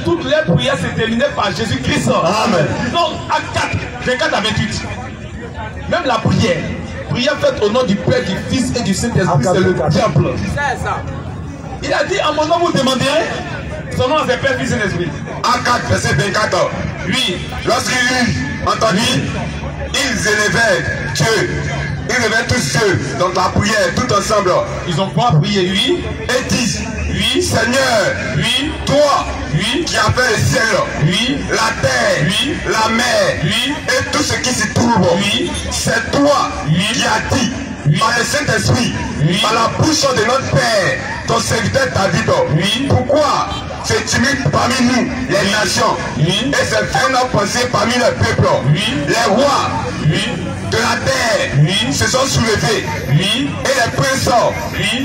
toutes les prières se terminaient par Jésus-Christ.
Amen.
Donc, acte 4, 24 à 28. Même la prière faite au nom du Père, du Fils et du Saint-Esprit, c'est le diable.
C'est ça.
Il a dit, à mon nom vous demanderez, son nom c'est Père, Fils et Esprit.
Acte 4, verset 24.
Oui.
Lorsqu'ils eurent entendu, ils élevaient Dieu. Ils élevaient tous Dieu. Donc la prière, tout ensemble.
Ils ont quoi prier, oui.
Et disent,
oui.
Seigneur,
oui.
toi,
oui.
qui as fait le ciel,
oui.
la terre,
oui.
la mer,
oui.
et tout ce qui s'y trouve,
oui.
c'est toi qui as dit, par le Saint-Esprit, par la bouche de notre Père, ton serviteur David, pourquoi se timide parmi nous, les nations, et se fait nos pensées parmi les peuples, les rois de la terre se sont soulevés, et les princes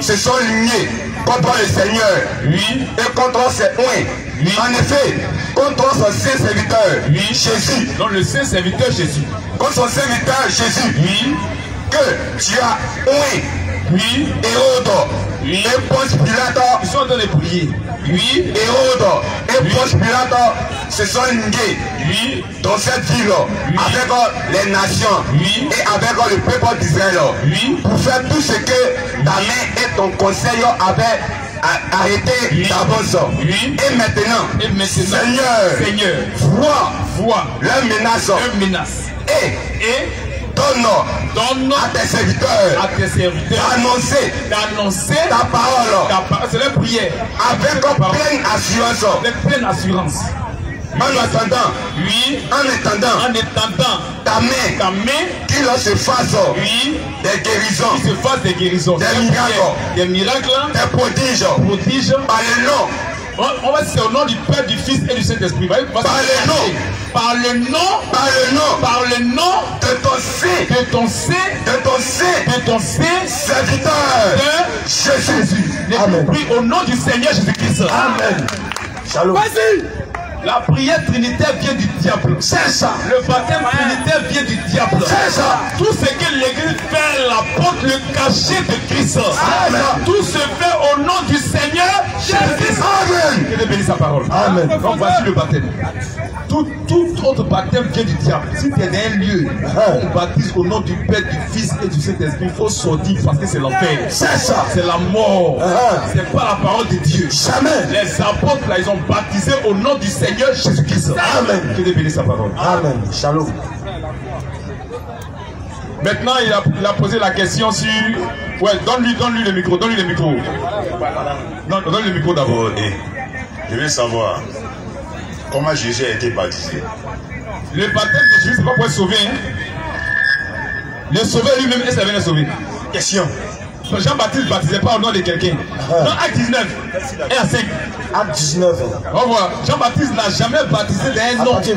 se sont lignés contre le Seigneur et contre ses oints. En effet, contre son saint serviteur Jésus,
donc le saint serviteur Jésus,
contre son serviteur Jésus, que tu as oint, Hérode et Ponce Pilate,
ils sont en train de prier.
Hérode et Ponce Pilate se sont lignés dans cette ville avec les nations et avec le peuple d'Israël pour faire tout ce que ta main et ton conseil avaient arrêté d'avance. Et maintenant, Seigneur, vois leur menace et donne à tes serviteurs d'annoncer ta parole
c'est la prière
avec pleine assurance. En attendant, ta main qu'il se fasse des guérisons,
des miracles,
des prodiges par le nom
On va c'est au nom du Père, du Fils et du Saint-Esprit. Par le nom. Par le nom. Par le nom. Par le nom
de ton Saint.
De ton Saint.
De ton Saint.
De ton Saint.
Serviteur.
De
Jésus.
Amen. Au nom du Seigneur Jésus-Christ.
Amen. Shalom.
Vas-y. La prière trinitaire vient du diable.
C'est ça.
Le baptême trinitaire vient du diable.
C'est ça.
Tout ce que l'Église fait, la porte, le cachet de Christ.
Amen.
Tout se fait au nom du Seigneur Jésus.
Amen.
Que Dieu bénisse sa parole.
Amen.
Donc voici le baptême. Tout autre baptême vient du diable. Si tu es dans un lieu, on baptise au nom du Père, du Fils et du Saint-Esprit, il faut sortir parce que c'est l'enfer.
C'est ça.
C'est la mort. C'est pas la parole de Dieu.
Jamais.
Les apôtres là, ils ont baptisé au nom du Seigneur Jésus-Christ.
Amen.
Que Dieu bénisse sa parole.
Amen. Shalom.
Maintenant, il a posé la question sur... Ouais, donne-lui le micro, donne-lui le micro. Non, donne le micro d'abord.
Je veux savoir comment Jésus a été baptisé.
Le baptême de Jésus, c'est pas pour être sauvé. Hein? Le sauveur lui-même, est-ce qu'il avait sauvé?
Question.
Jean-Baptiste ne baptisait pas au nom de quelqu'un. Dans Acte 19, 1 à 5.
Acte 19.
On voit, Jean-Baptiste n'a jamais baptisé d'un nom. Et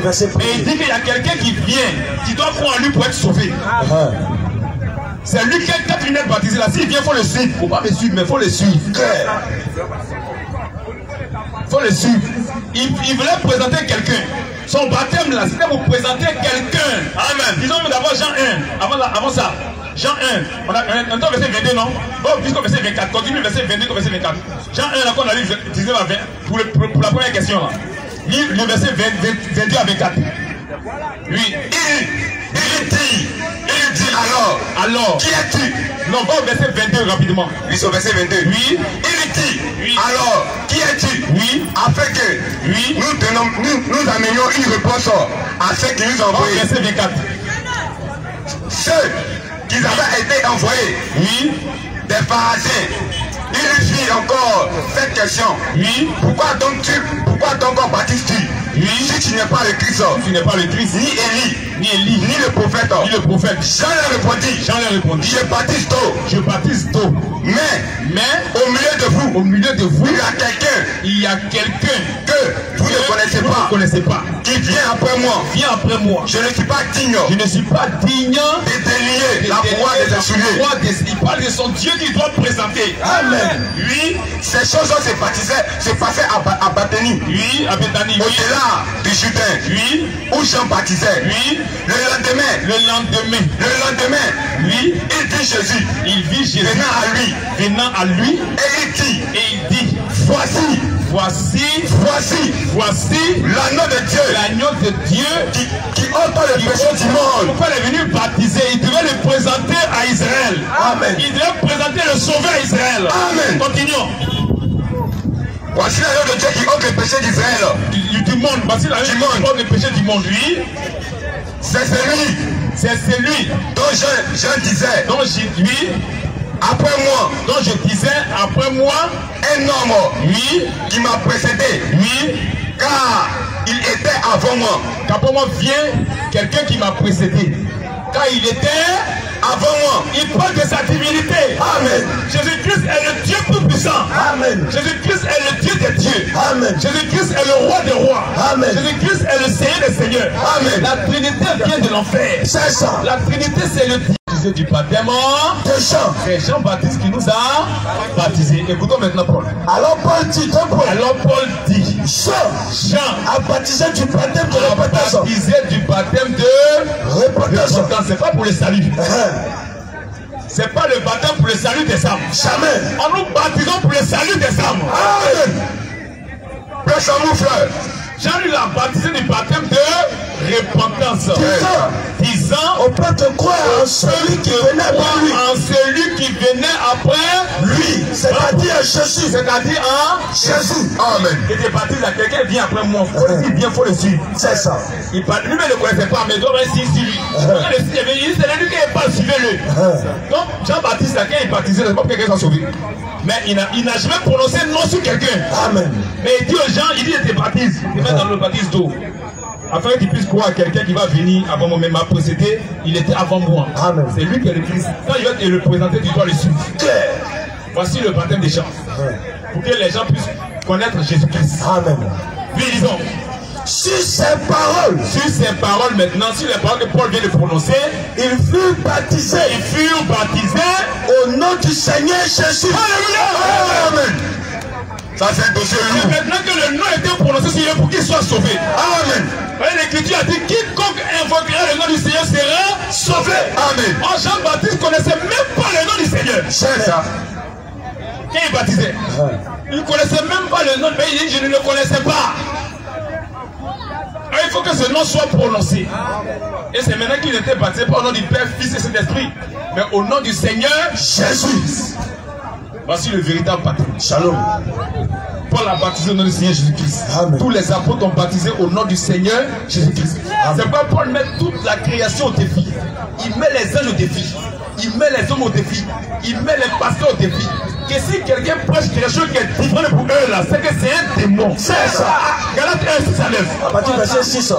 il dit qu'il y a quelqu'un qui vient, qui doit croire en lui pour être sauvé. C'est lui qui a 4 lunettes baptisées là. S'il vient, il faut le suivre. Il ne faut pas me suivre, mais il faut le suivre. Il faut le suivre. Il voulait présenter quelqu'un. Son baptême là, c'était pour présenter quelqu'un. Amen. Disons d'abord Jean 1. Avant ça. Jean 1, on a verset 22, non? Bon, puisqu'on verset 24, continue verset 22, verset 24. Jean 1, là, qu'on a lu, pour la première question, là. Lis le verset 22 à 24. Oui.
Il dit alors, qui es-tu?
Non, va au verset 22 rapidement.
Oui, c'est au verset 22.
Oui.
Il dit,
oui.
Alors, qui es-tu?
Oui.
Afin que
oui.
nous amenions une réponse à ceux qui nous ont envoyés.
Verset 24.
Ceux qui avaient été envoyés,
oui,
des pharisiens. Il lui fit encore cette question.
Oui.
Pourquoi donc baptises-tu?
Oui.
Si tu n'es pas le Christ,
tu n'es pas le Christ,
ni Élie,
ni
le prophète, Jean leur répondit, je baptise d'eau. Mais au milieu de vous, il y a quelqu'un que vous ne connaissez pas, qui vient après moi. Je ne suis pas digne de délier la voie de ses souliers.
Il parle de son Dieu qu'il doit présenter.
Amen.
Oui.
Ces choses se passaient à Bethanie.
Oui, à Bethanie.
Au-delà du Jourdain.
Oui.
Où Jean baptisait.
Oui.
Le lendemain.
Oui.
Il vit Jésus.
Venant à lui.
Et il dit. Voici l'agneau de Dieu qui ôte le péché du monde.
Pourquoi il est venu baptiser? Il devait le présenter à Israël.
Amen.
Il devait présenter le sauveur à Israël.
Amen.
Continuons.
Voici l'agneau de Dieu qui ôte le péché d'Israël.
Du monde. Voici l'agneau qui ôte le péché du monde. Oui.
C'est celui dont je disais.
Donc je disais après moi,
un homme,
oui,
qui m'a précédé,
oui,
car il était avant moi.
Qu'après moi vient quelqu'un qui m'a précédé, car il était
avant moi.
Il parle de sa divinité.
Amen.
Jésus-Christ est le Dieu tout puissant.
Amen.
Jésus-Christ est le Dieu des dieux.
Amen.
Jésus-Christ est le roi des rois.
Amen.
Jésus-Christ est le Seigneur des seigneurs.
Amen.
La Trinité vient de l'enfer.
C'est ça.
La Trinité, c'est le Dieu du baptême de Jean. C'est Jean-Baptiste qui nous a baptisés. Écoutons maintenant Paul.
Alors Paul dit,
Jean
a baptisé du baptême de repentance.
Baptisé du baptême de repentance. C'est pas pour le salut. C'est pas le baptême pour le salut des âmes.
Jamais.
On nous baptisons pour le salut des âmes.
Amen. Prêche à mon frère.
Jean lui l'a baptisé du baptême de repentance. Disant
on peut te croire en celui qui venait après lui.
En celui qui venait après
lui. C'est-à-dire Jésus.
C'est-à-dire en
Jésus. Amen.
Et te baptise à quelqu'un vient après moi. Il faut le suivre.
C'est ça.
Lui-même ne le connaissait pas, mais il doit rester sur lui. Il c'est lui qui n'est pas suivi. Donc Jean-Baptiste, quelqu'un est baptisé, c'est pas quelqu'un soit sauvé. Mais il n'a jamais prononcé non sur quelqu'un.
Amen.
Mais il dit aux gens, il dit il te baptise. Il met dans le baptise d'eau. Afin qu'il puisse croire à quelqu'un qui va venir avant moi, même m'a précédé, il était avant moi.
Amen.
C'est lui qui est le Christ. Quand il va te le présenter, tu dois le suivre. Voici le baptême des gens. Pour que les gens puissent connaître Jésus-Christ.
Amen.
Puis disons,
sur ces paroles
maintenant, sur les paroles que Paul vient de prononcer,
ils furent baptisés au nom du Seigneur Jésus.
Alléluia.
Amen. Ça c'est un dossier lourd.
Maintenant que le nom était prononcé sur eux pour qu'ils soient sauvés.
Amen.
L'Écriture a dit quiconque invoquera le nom du Seigneur sera sauvé.
Amen.
Jean-Baptiste ne connaissait même pas le nom du Seigneur.
C'est ça.
Quand il baptisait, il ne connaissait même pas le nom, mais il dit je ne le connaissais pas. Il faut que ce nom soit prononcé. Et c'est maintenant qu'il était baptisé pas au nom du Père, Fils et Saint-Esprit, mais au nom du Seigneur Jésus. Voici le véritable patron.
Shalom.
Paul a baptisé au nom du Seigneur Jésus-Christ. Tous les apôtres ont baptisé au nom du Seigneur Jésus-Christ. C'est pas Paul met toute la création au défi. Il met les anges au défi. Il met les hommes au défi. Il met les pasteurs au défi. Que si quelqu'un prêche quelque chose qui est différent pour eux là, c'est que c'est un démon. C'est ça. Galates 1, 6 à 9.
À partir du verset 6.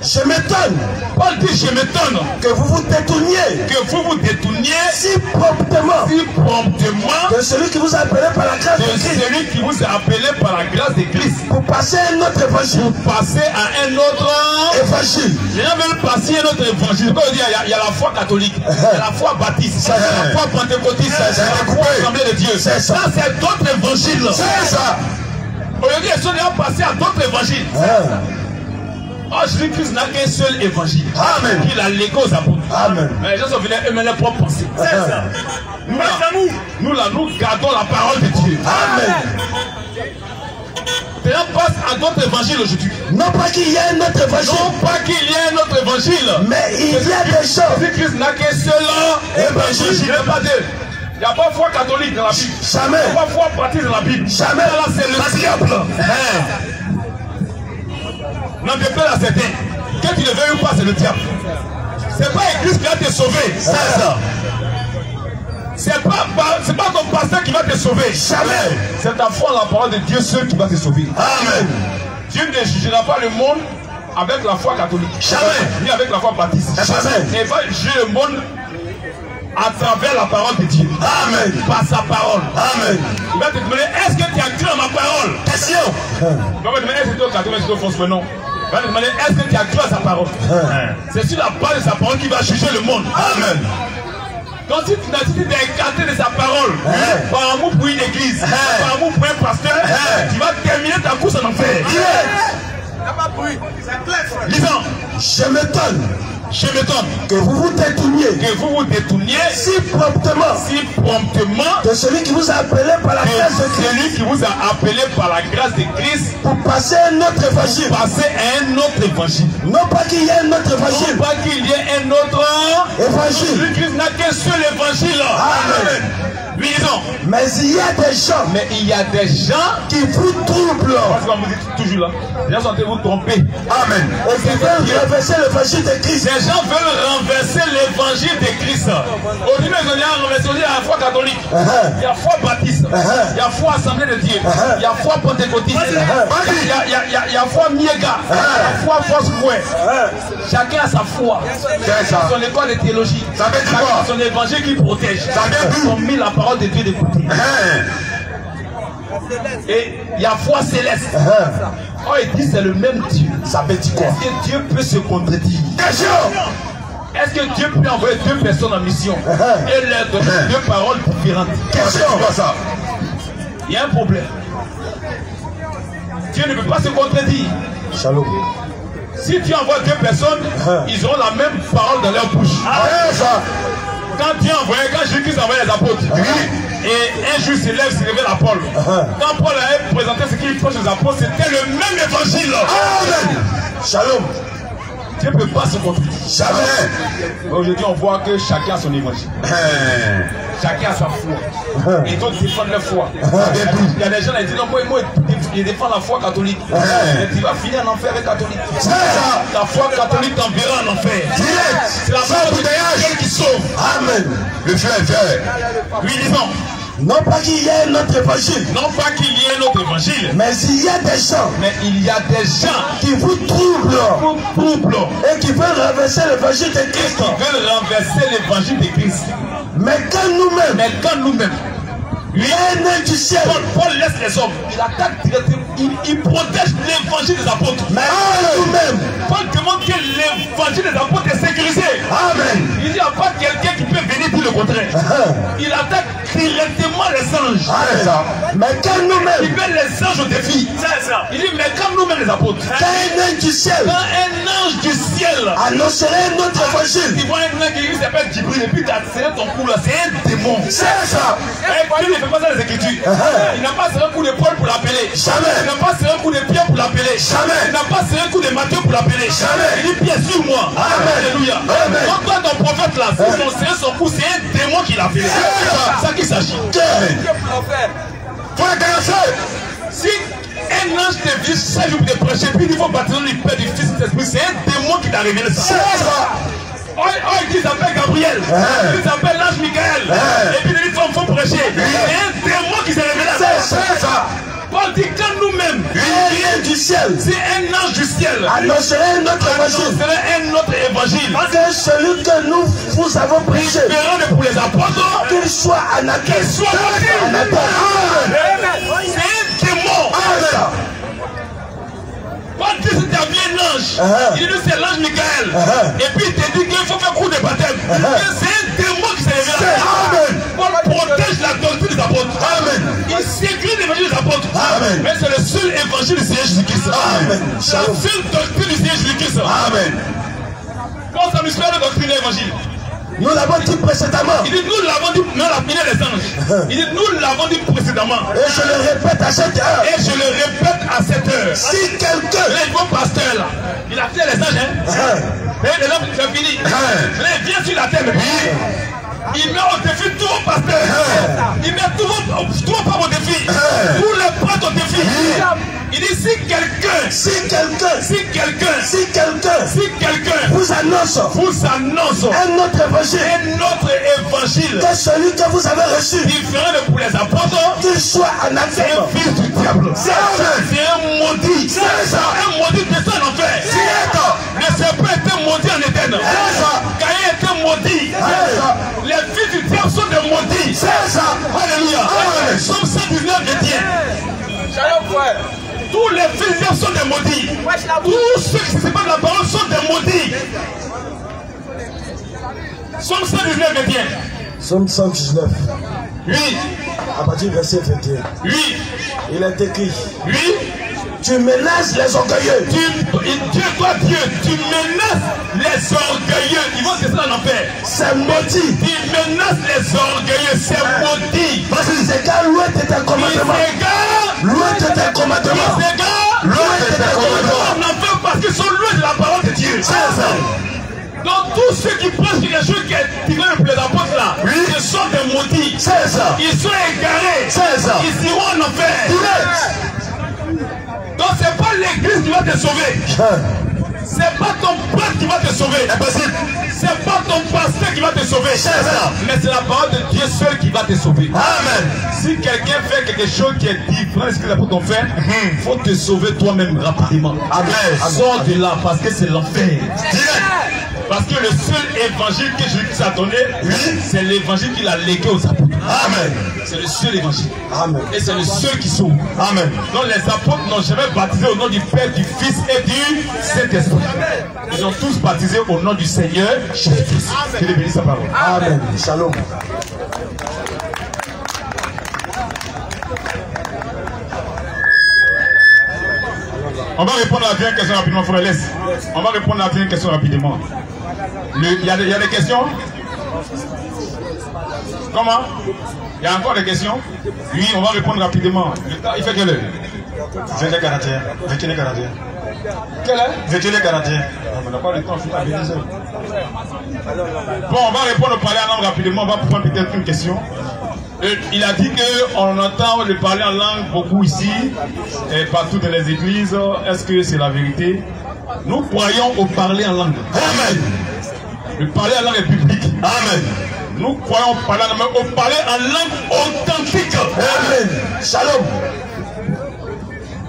Je m'étonne.
Paul dit je m'étonne.
Que vous vous détourniez.
Que vous vous détourniez.
Si promptement.
Si promptement.
De celui qui vous a appelé par la grâce de Christ.
De celui qui vous a appelé par la grâce de Christ.
Pour passer à un autre évangile.
Pour passer à un autre
évangile.
Les gens veulent passer à un autre évangile. Il y a la foi catholique. Il y a la foi baptiste. Il y a la foi pentecôtiste. Il y a la foi assemblée de Dieu.
C'est ça.
Ça c'est d'autres évangiles.
C'est ça.
Aujourd'hui, ils sont déjà passés à d'autres évangiles. Oh, Jésus-Christ n'a qu'un seul évangile.
Amen.
Il a légué aux apôtres.
Amen.
Mais les gens sont venus eux-mêmes leur propre pensée. C'est ça. Nous gardons la parole de Dieu.
Amen.
Les gens passent à d'autres évangiles aujourd'hui.
Non pas qu'il y ait un autre évangile.
Non pas qu'il y ait un autre évangile.
Mais il y a des gens.
Jésus-Christ n'a qu'un seul évangile. Il n'y a pas deux. Il n'y a pas foi catholique dans la Bible.
Jamais.
Il n'y a pas foi baptiste dans la Bible.
Jamais.
Là, c'est le diable. N'en déplaise à certains. Que tu le veuilles ou pas, c'est le diable. C'est pas l'église qui va te sauver. C'est ça. C'est pas ton pasteur qui va te sauver. Jamais. C'est ta foi en la parole de Dieu seul qui va te sauver. Amen. Dieu ne jugera pas le monde avec la foi catholique. Jamais. Ni avec la foi baptiste.
Jamais.
Il va juger le monde à travers la parole de Dieu. Amen. Par sa parole. Amen. Il va te demander, est-ce que tu as cru à ma parole? Question. Il va te demander, est-ce que tu es catholique, est-ce que tu es fausse? Non. Il va te demander, est-ce que tu as cru à sa parole? C'est sur la base de sa parole qu'il va juger le monde. Amen. Donc si tu n'as décidé d'écarter de sa parole, par amour pour une église, par amour pour un pasteur, tu vas terminer ta course en enfer. Lisons.
Je m'étonne.
Je m'étonne
que vous vous détourniez.
Que vous vous détourniez
si promptement.
Si promptement.
De celui qui vous a appelé par la grâce de Christ.
Celui qui vous a appelé par la grâce de Christ.
Pour passer à un autre évangile.
Pour passer à un autre évangile.
Non pas qu'il y ait un autre évangile.
Non pas qu'il y ait un autre
évangile.
Jésus-Christ n'a qu'un seul évangile. Amen. Lisons.
Mais il y a des gens.
Mais il y a des gens
qui vous troublent.
Parce qu'on vous dit toujours là. Les gens sont vous tromper.
Amen. Et qui veulent renverser l'évangile de Christ.
Les gens veulent renverser l'évangile de Christ. Aujourd'hui, ils ont renversé la foi catholique. Il y a foi baptiste. Il y a foi assemblée de Dieu. Il y a foi pentecôtiste. Il y a foi miega. Il y a foi fausse foi. Chacun a sa foi. Son école de théologie. Son évangile qui protège. Ils ont mis la parole de Dieu de côté. Et il y a foi céleste. Oh, il dit c'est le même Dieu. Ça veut dire quoi? Est-ce que Dieu peut se contredire? Est-ce que Dieu peut envoyer deux personnes en mission et leur donner deux paroles différentes? Ça. Il y a un problème. Dieu ne peut pas se contredire.
Shalom.
Si tu envoies deux personnes, ils auront la même parole dans leur bouche. Quand Dieu envoyait, quand Jésus envoyait les apôtres, et un jour se lève, se révèle à Paul. Quand Paul avait présenté ce qu'il prêche aux apôtres, c'était le même évangile. Amen. Shalom. Dieu ne peut pas se contredire. Jamais. Aujourd'hui, on voit que chacun a son évangile. Chacun a sa foi. Et d'autres défendent leur foi. Il y a des gens qui disent non, moi, ils défendent la foi catholique. Mais tu vas finir en enfer avec catholique. La foi catholique t'enverra en enfer. C'est la foi de Dieu qui sauve. Amen. Le frère. Oui, disons.
Non pas qu'il y ait un autre évangile.
Non pas qu'il y ait un autre évangile.
Mais il y a des gens.
Mais il y a des gens
qui vous troublent. Et qui veulent renverser l'évangile de Christ.
Mais quand nous-mêmes.
Un ange du ciel.
Paul laisse les hommes. Il attaque directement. Il protège l'évangile des apôtres.
Mais nous-mêmes.
Paul demande que l'évangile des apôtres est sécurisé.
Amen.
Il n'y a pas quelqu'un qui peut venir dire le contraire. Il attaque directement les anges.
Mais quand nous-mêmes.
Il met les anges au défi. Il dit, mais quand nous-mêmes les apôtres.
Quand un ange du ciel.
Quand un ange du ciel
annoncerait notre évangile.
Il voit un ange qui s'appelle Djibril et puis tu as serré ton cou là. C'est un démon.
C'est ça.
Dieu ne fait pas ça dans les Écritures. Il n'a pas serré un coup d'épaule pour l'appeler.
Jamais.
Il n'a pas serré un coup de pied pour l'appeler.
Jamais.
Il n'a pas serré un coup de Matthieu pour l'appeler.
Jamais.
Il dit pied sur moi. Alléluia. Donc toi ton prophète là, si on serré son cou, c'est un démon qui l'a fait. C'est ça qu'il s'agit.
Faut l'intéresser.
Si un ange te vient 5 jours pour te prêcher, puis il faut baptiser du Père, du Fils, du Esprit, c'est un démon qui t'a révélé ça.
C'est ça.
Il s'appelle Gabriel, il s'appelle l'ange Michael, et puis il dit faut prêcher. C'est un démon qui s'est révélé à toi.
C'est ça.
Paul dit quand nous-mêmes,
rien du ciel,
si un ange du ciel
annoncerait notre évangile,
un autre évangile,
que celui que nous vous avons prêché,
pour les apôtres,
qu'il soit anathème,
c'est un démon. Paul dit si tu as vu un ange, il dit c'est l'ange Michael, et puis il te dit qu'il faut faire coup de baptême. C'est un démon qui s'est révélé. Paul protège la doctrine des apôtres. Il sécure l'évangile des apôtres. Mais c'est le seul évangile du Seigneur Jésus-Christ. C'est la seule doctrine du Seigneur Jésus-Christ. Bon, ça m'inspire de doctrine de l'évangile.
Nous l'avons dit précédemment.
Il dit nous l'avons dit, mais on a fini les anges. Il dit nous l'avons dit précédemment.
Et je le répète à cette heure.
Et je le répète à cette heure.
Si quelqu'un.
Là, il faut pasteur là. Il a fait les anges. Et les hommes, c'est fini. Là, il vient sur la terre. Il met au défi tout le pasteur. Il met tout le pas au défi. Tous les prêtres au défi. Il dit si quelqu'un vous annonce
un autre
évangile
que celui que vous avez reçu,
différent de pour les apôtres,
qu'il soit anathème,
un fils du diable. C'est un maudit. C'est un maudit descend en enfer. Le serpent était maudit en Éden. Caïn était maudit. Les fils du diable sont des maudits. Alléluia. Somme 119 de Dieu. Tous les fils du diable sont des maudits. Tous ceux qui se séparent de la parole sont des maudits. Somme 119 de Dieu.
Somme 119.
Oui.
À partir du verset 21.
Oui.
Il est écrit.
Oui.
Tu menaces les orgueilleux.
Dieu, tu menaces les orgueilleux. Ils vont descendre en enfer.
C'est maudit.
Tu menaces les orgueilleux. C'est maudit.
Parce que c'est car loin de tes commandements. Loin de tes commandements. Loin de tes commandements.
En enfer parce qu'ils sont loin de la parole de Dieu.
C'est ça.
Donc tous ceux qui prêchent quelque chose qui est tiré pour les apôtres là, ils sont des maudits.
C'est ça.
Ils sont égarés.
C'est ça.
Ils iront en enfer. Donc c'est pas l'église qui va te sauver. C'est pas ton prêtre qui va te sauver. C'est pas ton pasteur qui va te sauver. Mais c'est la parole de Dieu seul qui va te sauver. Amen. Si quelqu'un fait quelque chose qui est différent de ce que les apôtres ont fait, il faut te sauver toi-même rapidement. Amen. Sors de là parce que c'est l'enfer. Parce que le seul évangile que Jésus a donné, c'est l'évangile qu'il a légué aux apôtres. Amen. C'est le seul évangile. Amen. Et c'est le seul qui sauve. Amen. Donc les apôtres n'ont jamais baptisé au nom du Père, du Fils et du Saint-Esprit. Ils ont tous baptisé au nom du Seigneur Jésus-Christ. Que Dieu bénisse sa parole.
Amen. Shalom.
On va répondre à la dernière question rapidement, frère Les. On va répondre à la dernière question rapidement. Il y a des questions? Comment? Il y a encore des questions? Oui, on va répondre rapidement. Le temps, il fait quelle heure?
21h41.
Quelle heure?
21h41.
On n'a pas le temps, c'est à 22h. Bon, on va répondre au parler en langue rapidement. On va prendre peut-être une question. Il a dit qu'on entend le parler en langue beaucoup ici, et partout dans les églises. Est-ce que c'est la vérité? Nous croyons au parler en langue. Amen. Le parler en langue est public. Amen. Nous croyons au parler en langue authentique.
Amen. Shalom.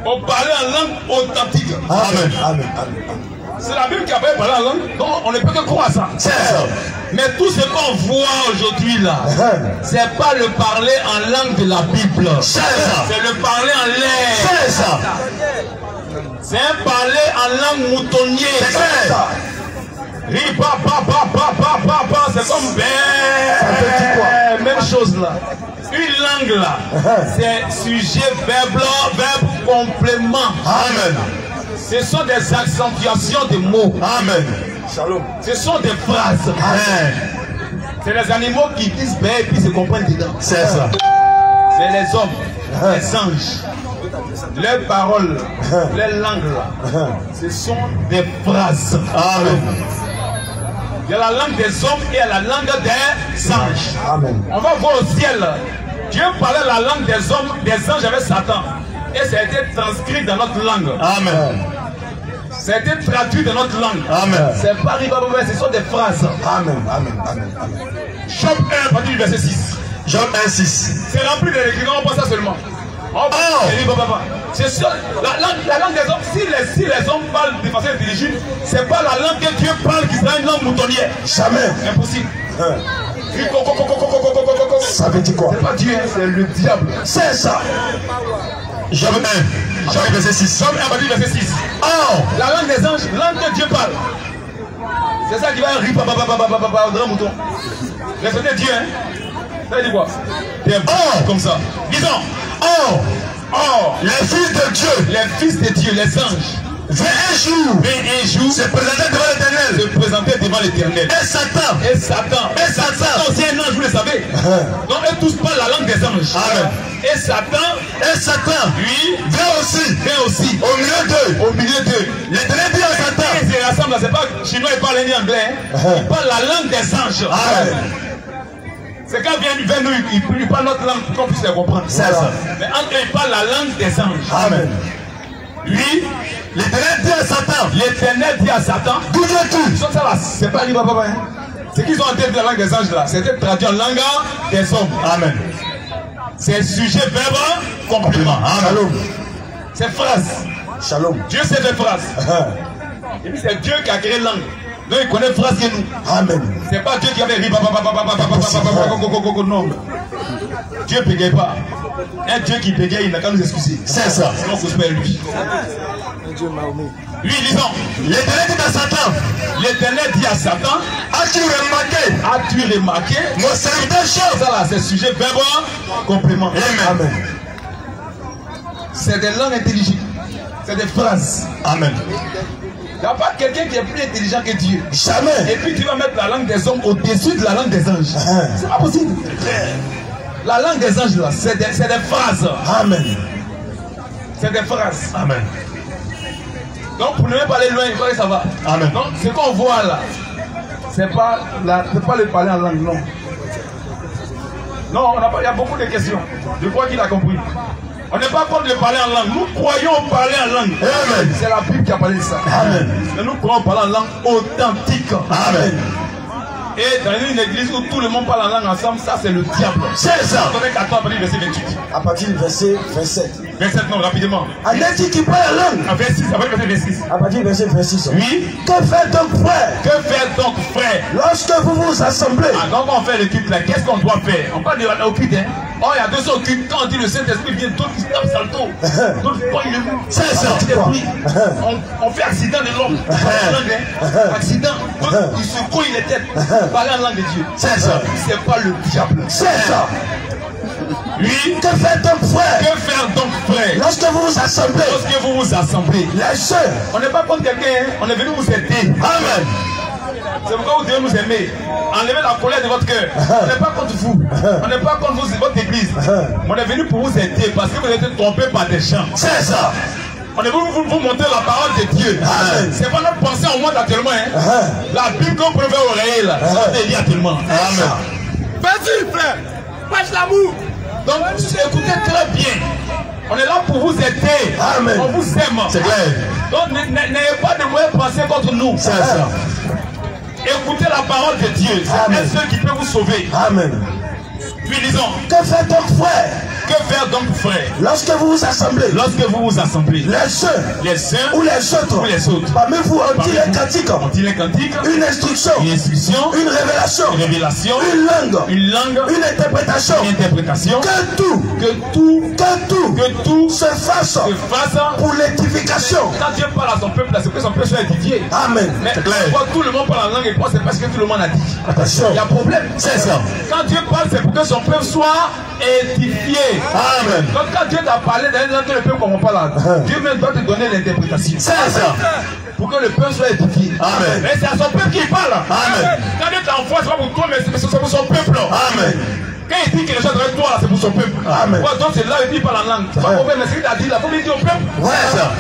Au parler en langue authentique.
Amen. Amen.
C'est la Bible qui a parlé en langue, donc on ne peut que croire ça.
C'est ça.
Mais tout ce qu'on voit aujourd'hui là, c'est pas le parler en langue de la Bible. C'est le parler en l'air.
C'est ça.
C'est un parler en langue moutonnier. C'est ça. C'est comme même chose là. Une langue là, c'est sujet, verbe, complément.
Amen.
Ce sont des accentuations de mots.
Amen.
Shalom. Ce sont des phrases.
Amen.
C'est les animaux qui disent ben et puis se comprennent dedans.
C'est ça.
C'est les hommes, les anges. Leurs paroles, leurs langues là, ce sont des phrases.
Amen.
Il y a la langue des hommes et la langue des anges.
Amen.
On va voir au ciel. Dieu parlait la langue des hommes, des anges avec Satan. Et ça a été transcrit dans notre langue.
Amen.
Ça a été traduit dans notre langue.
Amen.
C'est pas ribababa, ce sont des phrases.
Amen. Amen. Amen. Amen.
Job 1, partie du verset 6.
Job 1, 6.
C'est rempli de l'écriture, on pense ça seulement. C'est sûr, la langue des hommes, si les hommes parlent de façon intelligente, c'est pas la langue que Dieu parle qui sera une langue moutonnière.
Jamais.
Impossible.
Ça veut dire quoi?
C'est pas Dieu, c'est le diable.
C'est ça. Job 1, Job verset 6.
Job 1, partie du verset 6. La langue des anges, langue que Dieu parle. C'est ça qui va rire un grand mouton. Respectez Dieu, hein. Ça veut dire quoi? Comme ça. Disons.
Les fils de Dieu.
Les fils de Dieu, les anges.
Un jour, se présenter devant l'Éternel.
Se présenter devant l'Éternel.
Et Satan.
Satan aussi un ange, vous le savez. Donc eux tous parlent la langue des anges.
Amen.
Et Satan, lui, vient aussi. Au milieu d'eux.
L'Éternel dit à Satan.
Ils se rassemblent, c'est pas chinois, ils parlent ni anglais. Ils parlent la langue des anges.
Amen.
C'est quand ils viennent nous, ils parlent notre langue pour qu'on puisse les comprendre.
C'est ça.
Mais entre eux, ils parlent la langue des anges.
Amen.
Lui,
l'Éternel dit à Satan.
L'Éternel dit à Satan.
D'où viens-tu?
Ça va, c'est pas Alibaba. Ce qu'ils ont entendu de la langue des anges là, c'était traduit en langue des hommes.
Amen.
C'est sujet, verbe, complément.
Shalom.
C'est phrase.
Shalom.
Dieu sait des phrases. Et puis c'est Dieu qui a créé langue. Donc il connaît phrase que nous.
Amen.
C'est pas Dieu qui avait ri. Non. Dieu ne bégaye pas. Un Dieu qui bégaye, il n'a qu'à nous excuser.
C'est ça.
Sinon, il faut se faire lui. Lui, lisons.
L'Éternel dit à Satan.
L'Éternel dit à Satan. As-tu remarqué
mon serviteur Job?
Ça là, c'est sujet, verbe, complément.
Amen.
C'est des langues intelligentes. C'est des phrases.
Amen.
Il n'y a pas quelqu'un qui est plus intelligent que Dieu.
Jamais.
Et puis tu vas mettre la langue des hommes au-dessus de la langue des anges. C'est pas possible. La langue des anges là, c'est des phrases.
Amen.
C'est des phrases.
Amen.
Donc pour ne même pas aller loin, il faut que ça va.
Amen.
Donc ce qu'on voit là, c'est pas le parler en langue, non. Non, il y a beaucoup de questions. Je crois qu'il a compris. On n'est pas contre de parler en langue. Nous croyons parler en langue. C'est la Bible qui a parlé de ça.
Amen.
Mais nous croyons parler en langue authentique.
Amen.
Et dans une église où tout le monde parle en langue ensemble, ça c'est le diable.
C'est ça.
On est 14 à partir du verset 28.
À partir du verset 27.
27, non, rapidement.
Un dit qui parle en langue.
À 26, à partir du verset 26.
À partir du verset 26.
Oui.
Que faire donc, frère?
Que faire donc, frère?
Lorsque vous vous assemblez.
Donc on fait le culte là, qu'est-ce qu'on doit faire? On parle de culte, hein. Oh, il y a deux autres cultes. Quand on dit le Saint-Esprit vient, d'autres qui se tapent salto. D'autres qui le mot.
C'est ça.
On fait accident de l'homme. Accident. D'autres ils se couillent les têtes. Parler en langue de Dieu.
C'est ça.
C'est pas le diable.
C'est ça.
Oui.
Que faire donc, frère?
Que faire donc, frère?
Lorsque vous vous assemblez.
Lorsque vous vous assemblez.
Les sœurs.
On n'est pas contre quelqu'un, on est venu vous aider.
Amen.
C'est pourquoi vous devez nous aimer. Enlevez la colère de votre cœur. On n'est pas contre vous. On n'est pas contre vous, votre église. On est venu pour vous aider parce que vous avez été trompé par des gens.
C'est ça.
On est venu vous montrer la parole de Dieu. C'est pas notre pensée en monde actuellement. La Bible qu'on peut faire au réel, c'est lié actuellement.
Amen.
Vas-y, frère. Passe l'amour. Donc, écoutez très bien. On est là pour vous aider.
Amen.
On vous aime.
C'est clair.
Donc, n'ayez pas de mauvaises pensées contre nous.
C'est ça.
Écoutez la parole de Dieu. C'est un seul qui peut vous sauver.
Amen.
Puis lisons.
Que fait donc, frère?
Que faire donc, frère?
Lorsque vous vous assemblez.
Lorsque vous vous assemblez.
Les uns
ou les autres.
Parmi vous ont-ils un cantique? Une instruction. Une révélation. Une langue. Une interprétation. Que tout se fasse pour l'édification.
Quand Dieu parle à son peuple, c'est que son peuple soit édifié.
Amen.
Mais quand tout le monde parle en langue et c'est parce que tout le monde a dit.
Attention.
Il y a problème.
C'est ça.
Quand Dieu parle, c'est pour que son peuple soit édifié.
Amen.
Donc quand Dieu t'a parlé dans une langue que le peuple ne comprend pas là, Dieu même doit te donner l'interprétation.
C'est ça.
Pour que le peuple soit édifié.
Amen.
Mais c'est à son peuple qu'il parle.
Amen.
Quand Dieu t'envoie, c'est pas pour toi, mais c'est pour son peuple.
Amen.
Quand il dit quelque chose avec toi, c'est pour son peuple.
Amen.
Donc c'est là où il parle en langue. C'est pas pour mais ce qu'il t'a dit là, il faut lui dire au peuple.
Ouais, ça.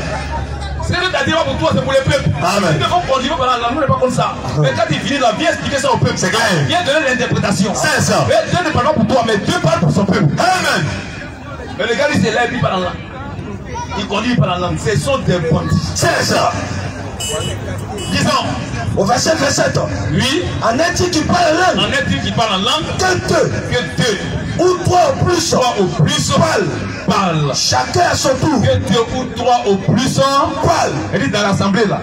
Ce que t'a dit pour toi, c'est pour les peuples.
Amen.
Il faut qu'on dit parler en langue, nous n'est pas comme ça. Mais quand il finit là, viens expliquer ça au peuple.
C'est clair.
Viens donner l'interprétation.
C'est ça.
Mais Dieu ne parle pas pour toi, mais Dieu parle pour son peuple.
Amen.
Mais le gars, il s'élève, il parle en langue. Il conduit, il parle en langue. Ce sont des bandits.
C'est ça.
Disons.
Au verset 27.
Oui.
En est-il qui parle en langue?
En est-il qui parle en langue?
Que deux. Ou trois au plus.
Trois au plus. Parle.
Chacun à son tour.
Que deux ou trois au plus.
Parle.
Il dit dans l'assemblée là.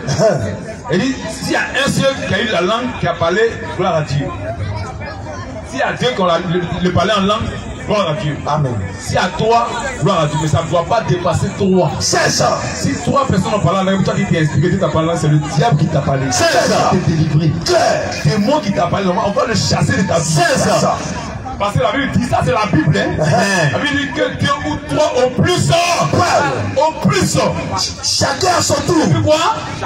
Il dit s'il y a un seul qui a eu la langue, qui a parlé, gloire à Dieu. S'il y a deux qui ont le parler en langue, gloire à Dieu.
Amen.
Si à toi, gloire à Dieu, mais ça ne doit pas dépasser trois.
C'est ça.
Si trois personnes ont parlé en langue, toi qui t'es expliqué, tu t'as parlé en langue, c'est le diable qui t'a parlé.
C'est ça.
Qui t'a délivré.
Claire.
C'est moi qui t'a parlé, on va le chasser de ta vie.
C'est ça.
Parce que la Bible dit ça, c'est la Bible. Hein? La Bible dit que deux ou trois au plus.
Parle.
Au plus.
Chacun à son tour.
Et puis quoi?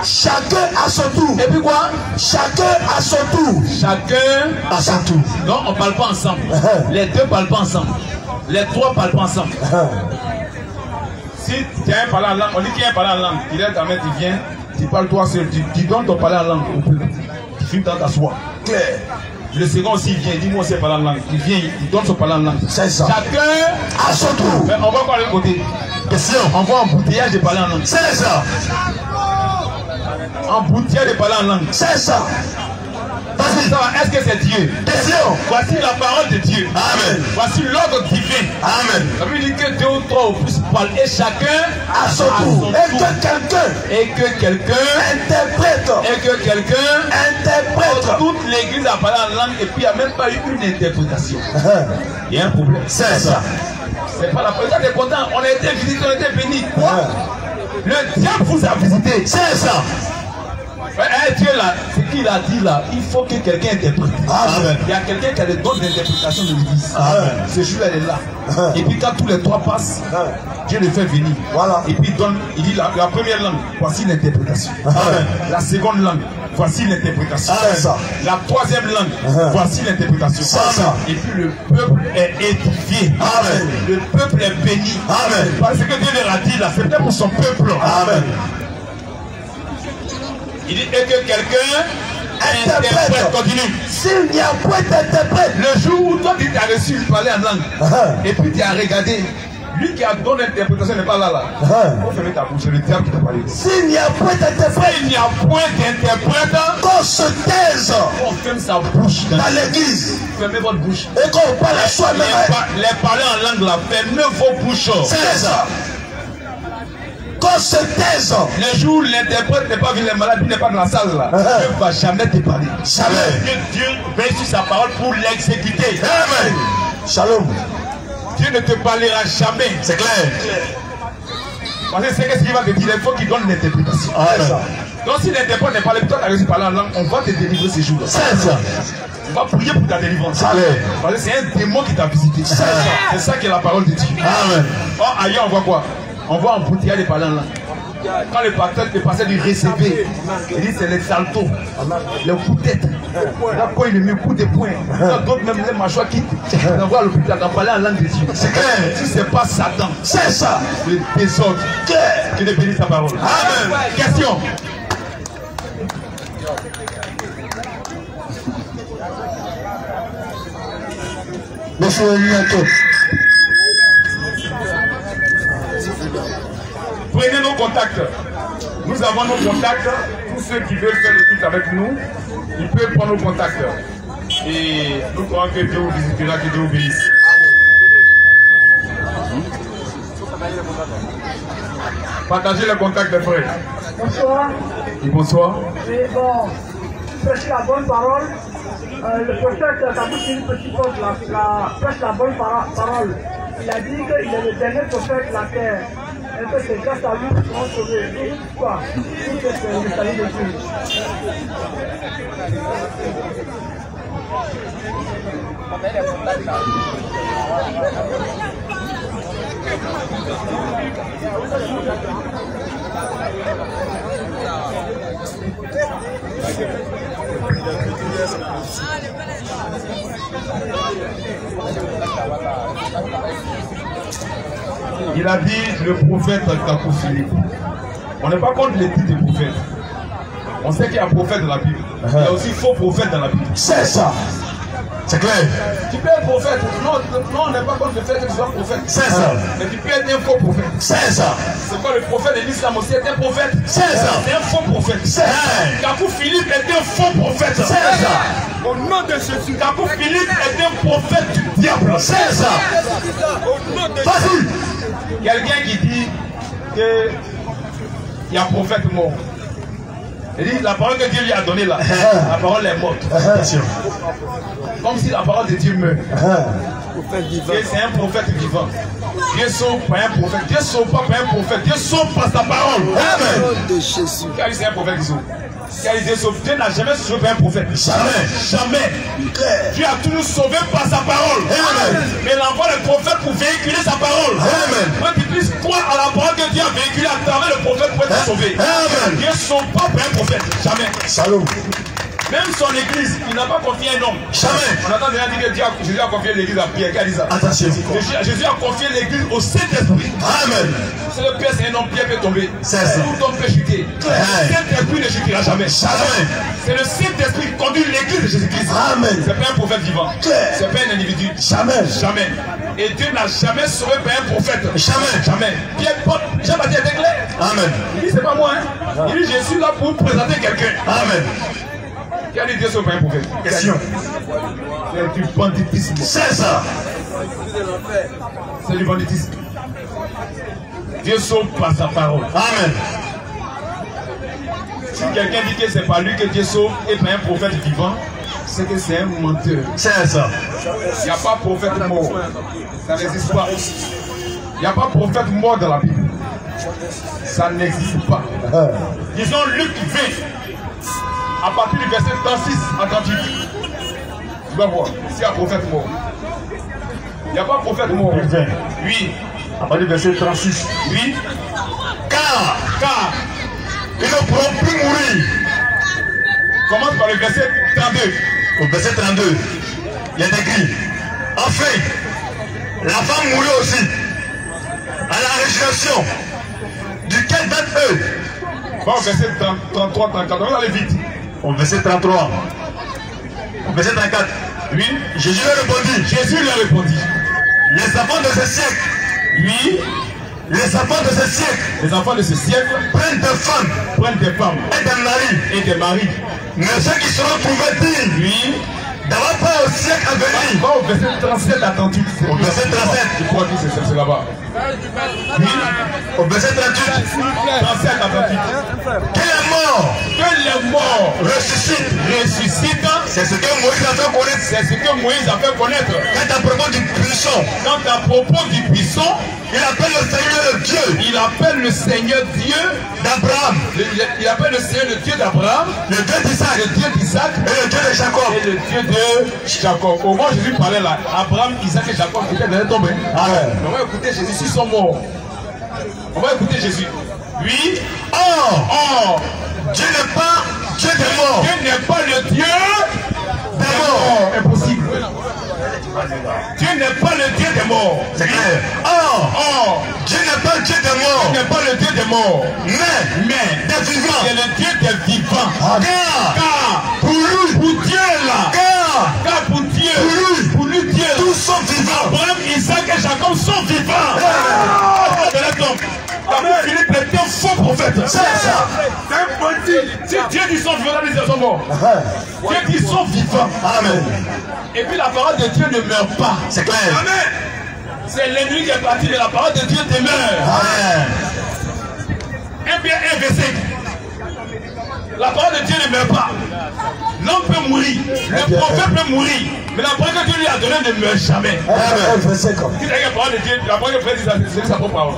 Chacun à son tour.
Et puis quoi?
Chacun à son tour.
Chacun
à son tour.
Non, on ne parle pas ensemble. Les deux ne parlent pas ensemble. Les trois ne parlent pas ensemble. Si tu as un parler en langue, on dit qu'il y a un parler en langue. Il est ta main, tu viens, tu parles toi seul, tu donnes ton parler en langue au peuple. Tu finis dans ta soie. Claire. Le second aussi vient, dis-moi aussi parler en langue. Il vient, il donne son parler en langue.
C'est ça.
Chacun
à son tour.
Mais on va voir le côté. Question. On voit embouteillage de parler en langue.
C'est ça.
Embouteillage de parler en langue.
C'est ça.
Est-ce que c'est Dieu?
Question.
Voici la parole de Dieu.
Amen.
Voici l'ordre divin.
Amen.
Ça veut dire que deux ou trois au plus parlent et chacun
à son tour. Et
que quelqu'un
interprète.
Et que quelqu'un interprète. Toute l'église a parlé en langue et puis il n'y a même pas eu une interprétation. Il y a un problème.
C'est ça.
C'est pas la première. T'es content. On a été visité, on a été béni. Quoi? Le diable vous a visité. C'est ça. Dieu là, ce qu'il a dit là, il faut que quelqu'un interprète. Amen. Il y a quelqu'un qui a des dons d'interprétation de l'église. Ce jour-là, elle est là. Et puis quand tous les trois passent, Dieu le fait venir. Voilà. Et puis il dit la première langue, voici l'interprétation. La seconde langue, voici l'interprétation. La troisième langue, voici l'interprétation. Et puis le peuple est édifié. Amen. Le peuple est béni. Amen. Parce que Dieu leur a dit là, c'était pour son peuple. Amen. Il dit et que quelqu'un interprète. Continue.
S'il n'y a point d'interprète.
Le jour où toi tu t'as reçu parler en langue, et puis tu as regardé, lui qui a donné l'interprétation n'est pas là. Il faut fermer ta bouche, c'est le diable qui t'a parlé.
S'il n'y a point d'interprète.
S'il n'y a point d'interprète,
qu'on se taise.
On ferme sa bouche
dans l'église.
Fermez votre bouche.
Et qu'on parle à soi-même.
Les parler en langue là, fermez vos bouches.
C'est ça. Qu'on se taise.
Le jour où l'interprète n'est pas venu, les malades n'est pas dans la salle là, Dieu ne va jamais te parler.
Jamais.
Dieu veille sur sa parole pour l'exécuter.
Amen. Shalom.
Dieu ne te parlera jamais.
C'est clair.
Parce que c'est ce qu'il va te dire, il faut qu'il donne l'interprétation. Donc si l'interprète n'est pas là, toi tu as réussi à parler en langue, on va te délivrer ces jours-là.
C'est ça.
On va prier pour ta délivrance. Parce que c'est un démon qui t'a visité. C'est ça qui est la parole de Dieu. Amen. Or ailleurs on voit quoi? On voit embouteillage de parler en langue. Quand le pasteur dit recevoir, il dit c'est les saltos, les coups de tête. Là, quand il met un coup de poing, d'autres même les mâchoires quittent. On voit à l'hôpital, on parle en langue de Dieu. C'est clair. Si c'est pas Satan, c'est ça. Le désordre. Que Dieu bénisse sa parole. Amen. Question.
Monsieur Niato.
Prenez nos contacts. Nous avons nos contacts. Tous ceux qui veulent faire le culte avec nous, ils peuvent prendre nos contacts. Et nous croyons que Dieu vous visitera, que Dieu vous bénisse. Partagez le contact des frères.
Bonsoir.
Et bonsoir.
Et bon, prêchez la bonne parole. Le prophète Kabou-Philippe prêche la bonne parole. Il a dit qu'il est le dernier prophète de la terre. Et que c'est grâce à lui qu'ils seront sauvés. Pourquoi? Tout c'est le salut de Dieu.
Il a dit le prophète Kabou-Philippe. On n'est pas contre les titres de prophète. On sait qu'il y a prophète dans la Bible. Il y a aussi faux prophète dans la Bible.
C'est ça. C'est clair.
Tu peux être prophète. Non, on n'est pas contre le fait que tu sois prophète.
C'est ça.
Mais tu peux être un faux prophèt.
C'est ça.
C'est quoi le prophète de l'islam aussi est un prophète.
C'est ça.
C'est un faux prophète.
C'est ça.
Kabou-Philippe est un faux prophète.
C'est ça.
Au nom de Jésus. Kabou-Philippe est un prophète du diable.
C'est ça. Vas-y.
Quelqu'un qui dit que il y a un prophète mort. Il dit la parole que Dieu lui a donnée là, la parole est morte. Comme si la parole de Dieu meurt. Et c'est un prophète vivant. Dieu sauve par un prophète. Dieu sauve pas par un prophète. Dieu sauve par sa parole. Amen.
De Jésus.
Car c'est un prophète qui sauve. Car Dieu sauve. Dieu n'a jamais sauvé par un prophète.
Jamais.
Jamais. Dieu a toujours sauvé par sa parole.
Amen.
Mais il envoie le prophète pour véhiculer sa parole.
Amen.
Pour que tu puisses croire à la parole que Dieu a véhiculée à travers le prophète pour être sauvé.
Amen.
Dieu ne sauve pas par un prophète. Jamais.
Salut.
Même son église, il n'a pas confié un homme.
Jamais.
On entend déjà dire que Jésus a confié l'église à Pierre. Qui a dit ça?
Attention.
Jésus a confié l'église au Saint-Esprit.
Amen.
C'est le Père, c'est un homme, Pierre peut tomber.
C'est ça.
Tout homme peut chuter. Le Saint-Esprit ne chutera jamais.
Jamais.
C'est le Saint-Esprit qui conduit l'église de Jésus-Christ.
Amen.
C'est pas un prophète vivant. C'est pas un individu.
Jamais.
Jamais. Et Dieu n'a jamais sauvé par un prophète.
Jamais.
Jamais. Pierre, Jean-Baptiste était clair.
Amen.
Il dit, c'est pas moi. Hein. Il dit, je suis là pour vous présenter quelqu'un.
Amen.
Qui a dit Dieu sauve par un prophète?
Question.
C'est du banditisme.
C'est ça.
C'est du banditisme. Dieu sauve par sa parole.
Amen.
Si quelqu'un dit que c'est pas lui que Dieu sauve et par un prophète vivant, c'est que c'est un menteur.
C'est ça.
Il n'y a pas prophète mort. Ça n'existe pas. Il n'y a pas prophète mort dans la Bible. Ça n'existe pas. Disons Luc 20, à partir du verset 36 à 38. Tu vas voir, s'il y a un prophète mort. Il n'y a pas prophète mort. Oui.
À partir du verset 36.
Oui.
Car ils ne pourront plus mourir.
Commence par le verset 32.
Au verset 32, il y a écrit. Enfin, la femme mourut aussi à la résurrection, duquel d'entre eux.
Va au verset 33, 34. On va aller vite.
Au verset 33. Au verset 34.
Oui.
Jésus leur répondit.
Jésus leur répondit.
Les enfants de ce siècle.
Oui.
Les enfants de ce siècle.
Les enfants de ce siècle
prennent des femmes.
Prennent des femmes.
Et des maris.
Et des maris.
Mais ceux qui seront trouvés dignes.
Oui.
D'avoir pas au siècle à venir.
Va au verset 37 à 38.
Au verset 37.
Je crois que c'est là-bas. Oui.
Au verset 38.
37 à 38.
Que les morts.
Que les morts
ressuscitent.
C'est ce que Moïse a fait connaître. C'est ce que Moïse a fait connaître.
Quand à propos du buisson.
Quand à propos du buisson.
Il appelle le Seigneur Dieu.
Il appelle le Seigneur Dieu
d'Abraham.
Il appelle le Seigneur le Dieu d'Abraham.
Le Dieu d'Isaac.
Le Dieu d'Isaac.
Et le Dieu de Jacob.
Et le Dieu de Jacob. Au moment où Jésus parlait là, Abraham, Isaac et Jacob étaient déjà tombés. On va écouter Jésus s'ils sont morts. On va écouter Jésus. Oui. Or,
Dieu n'est pas Dieu des morts.
Dieu n'est pas le Dieu
des morts.
Impossible. Dieu n'est pas le Dieu des morts.
C'est clair. Or, Dieu n'est pas le Dieu des morts.
Dieu n'est pas le Dieu des morts.
Mais des vivants.
C'est le Dieu des vivants.
Car pour lui,
pour Dieu là. Car pour Dieu. Pour lui Dieu.
Tous sont vivants.
Abraham, Isaac et Jacob sont vivants. Philippe était un faux prophète.
C'est ça.
C'est un bandit. Si Dieu dit sont vivants, ils sont morts. Dieu dit sont vivants.
Amen.
Et puis la parole de Dieu ne meurt pas.
C'est clair.
Amen. C'est l'ennemi qui est parti de la parole de Dieu demeure. Un bien investi. La parole de Dieu ne meurt pas. L'homme peut mourir, le prophète peut mourir, mais la parole que Dieu lui a donnée ne meurt jamais. Qui la parole de Dieu, la parole que Dieu c'est sa propre parole.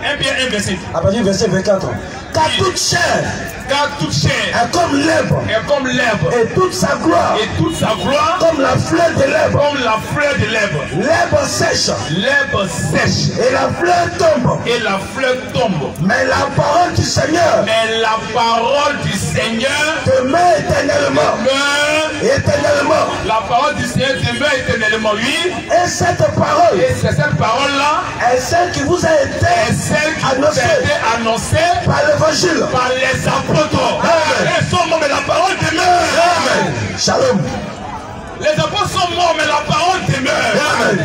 Un bien investi.
À partir du verset 24. Car toute chair est comme l'herbe, et toute sa gloire, comme la fleur de l'herbe, l'herbe sèche, et la fleur tombe, mais la parole du Seigneur, demeure éternellement,
la parole du Seigneur demeure éternellement, oui,
et cette parole,
là
est celle qui vous a été annoncée par l'évangile,
par les apôtres. Ils sont morts, mais la parole demeure.
Amen. Shalom.
Les apôtres sont morts, mais la parole demeure.
Amen.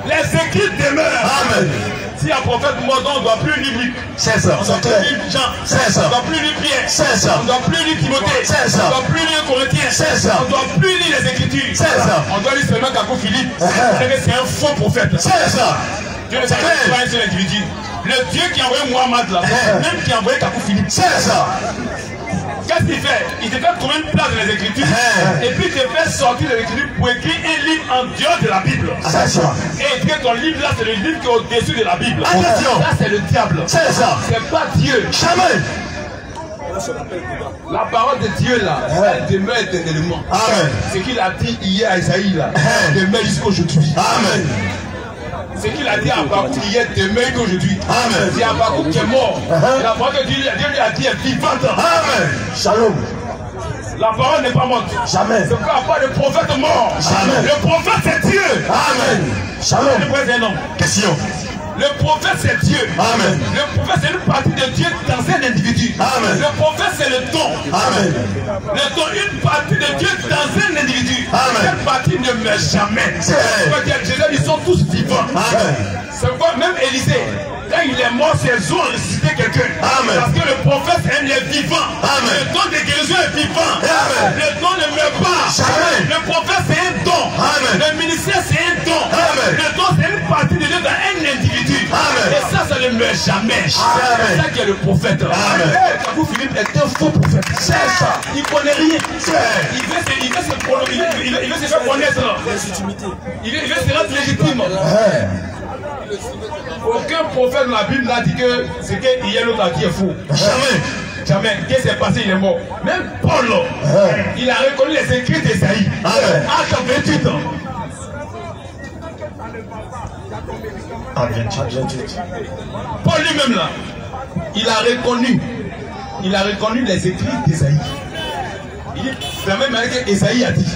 Les écrits demeurent.
Amen.
Si un prophète mort, on ne doit plus lire Luc.
C'est ça.
On ne doit plus lire Jean.
C'est ça.
On ne doit plus lire Pierre.
C'est ça.
On ne doit plus lire Timothée.
C'est ça.
On ne doit plus lire Corinthiens.
C'est ça.
On ne doit plus lire les Écritures.
C'est ça.
On doit lire seulement Kakou Philippe. C'est un faux prophète.
C'est ça.
Dieu ne s'est pas un seul individu. Le Dieu qui a envoyé Mohamed là, même qui a envoyé Kakou Philippe.
C'est ça.
Qu'est-ce qu'il fait? Il te fait trouver une place dans les Écritures et puis il te fait sortir les Écritures pour écrire un livre en dehors de la Bible.
C'est ça.
Et écrire ton livre là, c'est le livre qui est au-dessus de la Bible.
Attention.
Ça, c'est le diable.
C'est ça.
C'est pas Dieu.
Jamais.
La parole de Dieu là, elle demeure éternellement.
Amen.
Ce qu'il a dit hier à Isaïe là, demeure jusqu'aujourd'hui.
Amen.
Ce qu'il a dit à Habakkuk hier demeure qu'aujourd'hui.
Amen.
C'est Habakkuk qui est mort. La parole que Dieu lui a dit est vivante.
Amen. Shalom.
La parole n'est pas morte.
Jamais.
C'est pas de prophète mort.
Jamais.
Le prophète c'est Dieu.
Amen. Shalom. Question.
Le prophète c'est Dieu.
Amen.
Le prophète c'est une partie de Dieu dans un individu.
Amen.
Le prophète c'est le don.
Amen.
Le don, une partie de Dieu dans un individu.
Amen.
Cette partie ne meurt jamais.
C'est vrai.
Jésus, ils sont tous vivants.
Amen.
C'est pourquoi même Élisée, quand il est mort, ses os ont ressuscité quelqu'un.
Amen.
Parce que le prophète est vivant.
Amen.
Le don de guérison est vivant.
Amen.
Le don ne meurt pas.
Jamais.
Le prophète c'est un don.
Amen.
Le ministère c'est un don.
Amen.
Le don c'est une partie de Dieu dans un individu.
Amen.
Et ça ne meurt jamais.
Amen.
C'est ça qui est le prophète.
Amen.
Kakou Philippe est un faux prophète. C'est ça. Il ne connaît rien. Il veut se faire connaître. Il veut se rendre légitime. Aucun prophète dans la Bible n'a dit que ce qu'hier l'autre a dit est faux.
Jamais.
Jamais. Qu'est-ce qui s'est passé? Il est mort. Même Paul, il a reconnu les écrits d'Esaïe. Acte 28 ans. Paul lui-même là, il a reconnu les écrits d'Esaïe. Il dit, de la même manière que Esaïe a dit.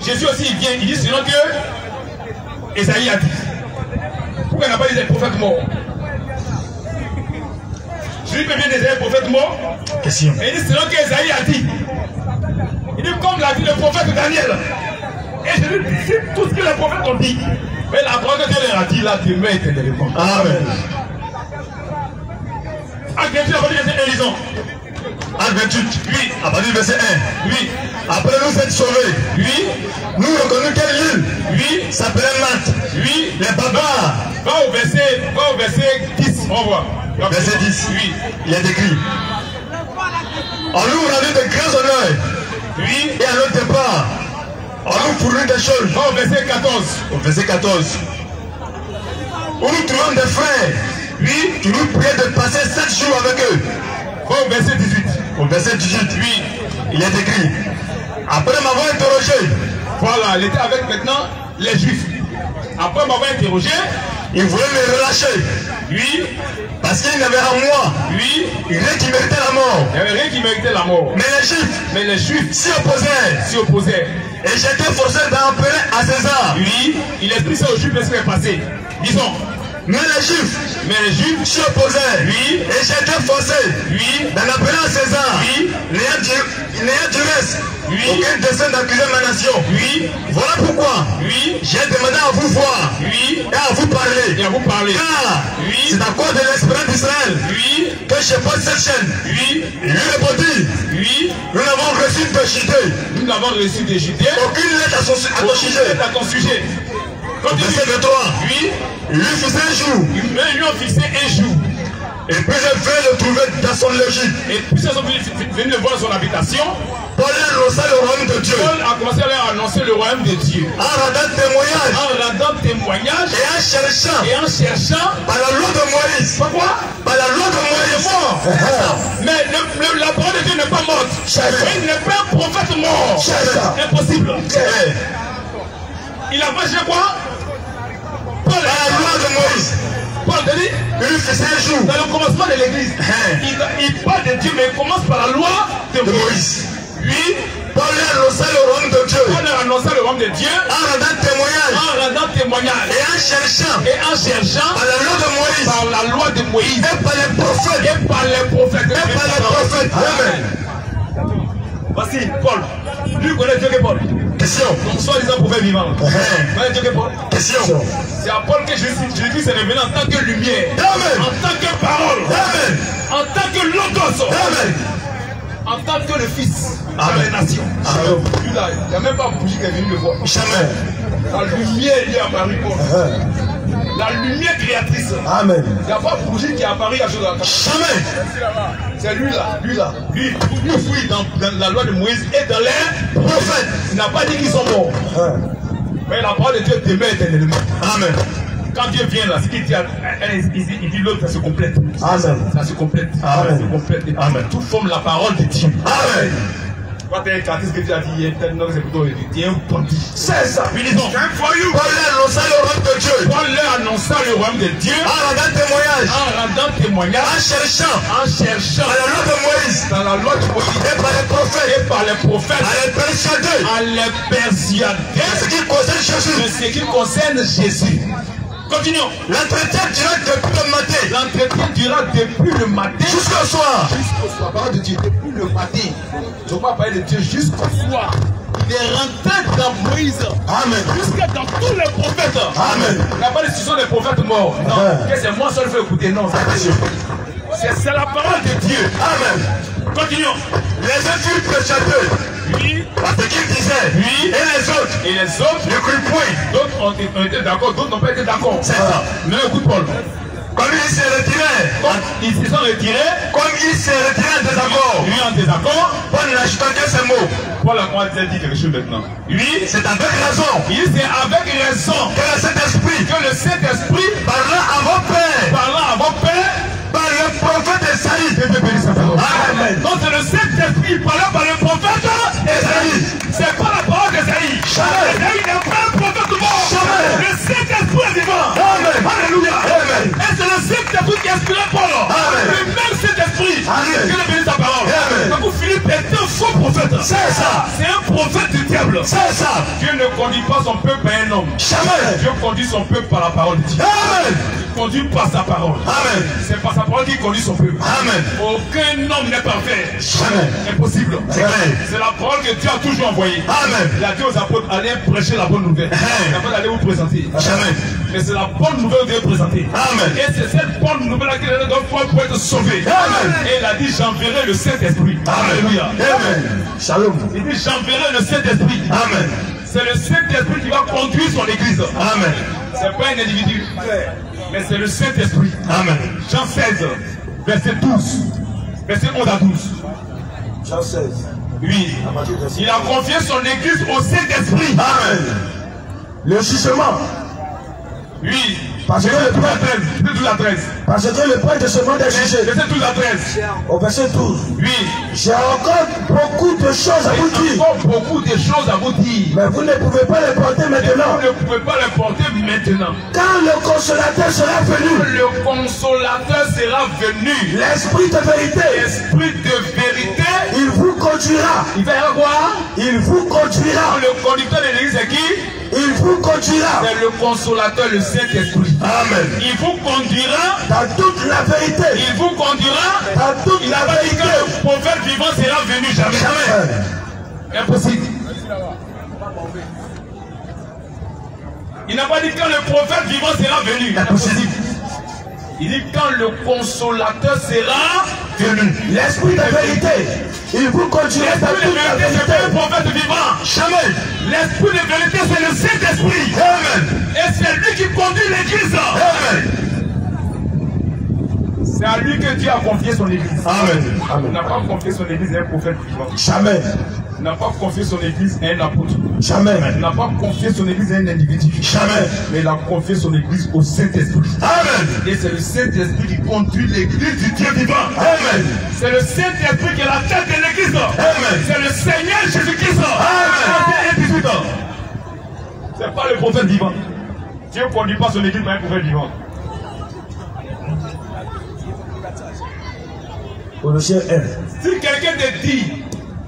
Jésus aussi il vient, il dit selon que Esaïe a dit. Pourquoi il n'a pas dit des prophètes morts? Jésus peut bien des prophètes morts.
Question.
Et il dit selon que Esaïe a dit. Il dit comme l'a dit le prophète Daniel. Et Jésus dit tout ce que les prophètes ont dit. Mais la parole que Dieu leur a dit là demeure éternellement.
Amen.
Acte 28, à partir du verset 1, lisons.
Acte 28.
Oui.
À partir du verset 1.
Oui.
Après nous être sauvés.
Oui.
Nous reconnus quelle île?
Oui.
S'appelait Malte.
Oui.
Les barbares.
Va au verset 10. On voit.
Verset 10.
Oui.
Il est écrit. On nous rendit de grands honneurs.
Oui.
Et à notre départ, on nous fournit des choses.
Va au verset 14.
Au verset 14. Où nous trouvons des frères. Oui. Qui nous priaient de passer 7 jours avec eux.
Va au verset 18.
Au verset 18.
Oui.
Il est écrit. Après m'avoir interrogé.
Voilà, il était avec maintenant les Juifs. Après m'avoir interrogé,
il voulait me relâcher.
Oui.
Parce qu'il n'avait en moi.
Oui.
Rien qui méritait la mort.
Il n'y avait rien qui méritait la mort.
Mais les Juifs
s'y opposaient.
Et j'étais forcé d'en appeler à César.
Oui. Il explique ça aux Juifs ce qui est passé. Disons.
Mais les Juifs s'y opposaient.
Oui.
Et j'étais forcé.
Oui.
d'en appeler à César.
Oui.
N'ayant du reste.
Oui.
Aucun dessein d'accuser ma nation.
Oui.
Voilà pourquoi.
Oui.
J'ai demandé à vous voir.
Oui.
Et à vous parler. Car
oui.
c'est à cause de l'esprit d'Israël.
Oui.
Que je pose cette chaîne.
Oui.
Il lui répondit.
Oui.
Nous n'avons reçu de Judée.
Nous n'avons reçu de Judée.
Aucune lettre à ton sujet.
À ton sujet.
Verset 23.
Oui.
Il lui fixait un jour.
Ils lui ont fixé un jour.
Et puis je vais le trouver dans son logis.
Et puis ils sont venus le voir dans son habitation.
Paul annonça le royaume de Dieu.
Paul a commencé à leur annoncer le royaume de Dieu.
En rendant témoignage.
En rendant témoignage.
Et en cherchant.
Et en cherchant.
Par la loi de Moïse.
Pourquoi?
Par la loi de Moïse.
Mort. Mais la parole de Dieu n'est pas morte. Il n'est pas un prophète mort. Impossible. Il a fait quoi? Paul,
par la loi de Moïse.
Paul te dit,
c'est un jour.
dans le commencement de l'église, il parle de Dieu, mais il commence par la loi de Moïse. Oui.
Paul annonça le royaume de Dieu.
Paul a annoncé le royaume de Dieu.
En rendant témoignage.
En rendant témoignage.
Et en cherchant.
Et en cherchant.
Par la loi de Moïse.
Par la loi de Moïse.
Et par les prophètes.
Et par les prophètes.
Et par les prophètes.
Amen. Voici Paul. Lui connaît Dieu que Paul.
Question.
Donc, soit-disant prophète vivant. Connaît Dieu que Paul.
Question.
C'est à Paul que Jésus s'est révélé en tant que lumière.
Amen.
En tant que parole.
Amen.
En tant que logos.
Amen.
En tant que le fils de la nation. Il n'y a même pas bougie qui est venu le voir.
Jamais.
La lumière est apparue pour la lumière créatrice.
Amen.
Il n'y a pas bougie qui est apparue à chose.
Jamais.
C'est lui là. Lui fouille dans la loi de Moïse et dans les prophètes. Il n'a pas dit qu'ils sont morts. Mais la parole de Dieu demeure éternellement.
Amen.
Quand Dieu vient là, ce qu'il dit, il dit l'autre, ça se complète.
Amen.
Ça se complète.
Amen.
Ça se complète. Amen. Tout forme la parole de Dieu.
Amen.
Quand tu es ce que tu as dit hier, c'est plutôt tu es un bandit.
C'est ça.
Puis disons,
Paul annonça le royaume de Dieu.
Paul leur annonça le royaume de Dieu.
En rendant témoignage.
En rendant témoignage.
En cherchant.
En cherchant.
Par la loi de Moïse.
Dans la loi de Moïse.
Et par les prophètes.
Et par les prophètes.
À les persuader.
À les persuader.
De ce qui concerne Jésus.
De ce qui concerne Jésus. Continuons.
L'entretien dura depuis le matin.
L'entretien dura depuis le matin.
Jusqu'au soir.
Jusqu'au soir. Parole de Dieu. Depuis le matin. Je ne vais pas parler de Dieu jusqu'au soir. Il est rentré dans Moïse.
Amen.
Jusqu'à dans tous les prophètes.
Amen.
Il n'y a pas de discussion des prophètes morts. Non. Que c'est moi seul qui veux écouter. Non. C'est la parole de Dieu.
Amen.
Continuons.
Les uns furent persuadés.
Oui.
Parce qu'ils disaient.
Oui.
Et les autres.
Et les autres.
Ne crurent point.
D'autres ont été d'accord. D'autres n'ont pas été d'accord.
C'est ça.
Mais écoute Paul.
Comme ils se retiraient.
Ils se sont retirés.
Comme ils se retiraient en désaccord.
Lui en désaccord.
Paul n'ajouta que ces mots.
Paul a dit quelque chose maintenant.
Oui. C'est avec raison.
Il dit c'est avec raison.
Que le Saint-Esprit.
Que le Saint-Esprit.
Parlant à vos pères.
Parlant à vos pères.
Par le prophète Esaïe.
Amen. Donc c'est le Saint-Esprit parlant par le prophète Esaïe. C'est pas la parole d'Esaïe. Esaïe n'est pas un prophète mort. Le Saint-Esprit est vivant. Amen. Alléluia. Amen. Et c'est le Saint-Esprit qui a inspiré Paul. Le même Saint-Esprit. Que le bénisse sa parole. Donc Philippe est un faux prophète. C'est ça. C'est un prophète du diable. C'est ça. Dieu ne conduit pas son peuple par un homme. Jamais. Dieu conduit son peuple par la parole de Dieu. Amen. Il conduit par sa parole. Amen. C'est par sa parole qui conduit son peuple. Amen. Aucun homme n'est parfait. Jamais. Impossible. C'est la parole que Dieu a toujours envoyée. Amen. Il a dit aux apôtres, allez prêcher la bonne nouvelle. Il n'a pas d'aller vous présenter. Jamais. Mais c'est la bonne nouvelle que vous devez présenter. Amen. Et c'est cette bonne nouvelle qui doit pour être sauvé. Amen. Et il a dit, j'enverrai le Saint-Esprit. Alléluia. Amen. Shalom. Il dit, j'enverrai le Saint-Esprit. Amen. C'est le Saint-Esprit qui va conduire son église. Amen. C'est pas un individu. Mais c'est le Saint-Esprit. Amen. Jean 16, verset 12. Verset 11 à 12.
Jean 16.
Oui. Il a confié son église au Saint-Esprit. Amen.
Le jugement.
Oui.
Parce que le prêtre de ce monde est jugé.
Verset 12 à 13.
Au verset 12.
Oui.
J'ai encore beaucoup de choses à vous dire.
Encore beaucoup de choses à vous dire.
Mais vous ne pouvez pas les porter maintenant.
Vous ne pouvez pas les porter maintenant.
Quand le consolateur sera venu.
Le consolateur sera venu.
L'esprit de vérité.
L'esprit de vérité.
Il vous conduira.
Il va y avoir quoi?
Il vous conduira.
Le conducteur de l'église c'est qui?
Il vous conduira.
C'est le consolateur, le Saint-Esprit. Amen. Il vous conduira
dans toute la vérité.
Il vous conduira
dans toute la vérité.
Quand le prophète vivant sera venu, jamais. Jamais. Impossible. Il n'a pas dit quand le prophète vivant sera venu. Impossible. Il dit quand le consolateur sera
L'esprit de vérité, il vous conduira dans toute la vérité.
C'est pas un prophète vivant.
Jamais.
L'esprit de vérité, c'est le Saint-Esprit.
Amen.
Et c'est lui qui conduit l'église.
Amen.
C'est à lui que Dieu a confié son église.
Amen.
Il n'a pas confié son église à un prophète vivant.
Jamais.
Il n'a pas confié son église à un apôtre.
Jamais.
Il n'a pas confié son église à un individu.
Jamais.
Mais il a confié son église au Saint-Esprit.
Amen.
Et c'est le Saint-Esprit qui conduit l'église du Dieu vivant.
Amen.
C'est le Saint-Esprit qui est la tête de l'église.
Amen.
C'est le Seigneur Jésus-Christ.
Amen.
C'est pas le prophète vivant. Dieu ne conduit pas son église par un prophète vivant.
Colossiens 1.
Si quelqu'un te dit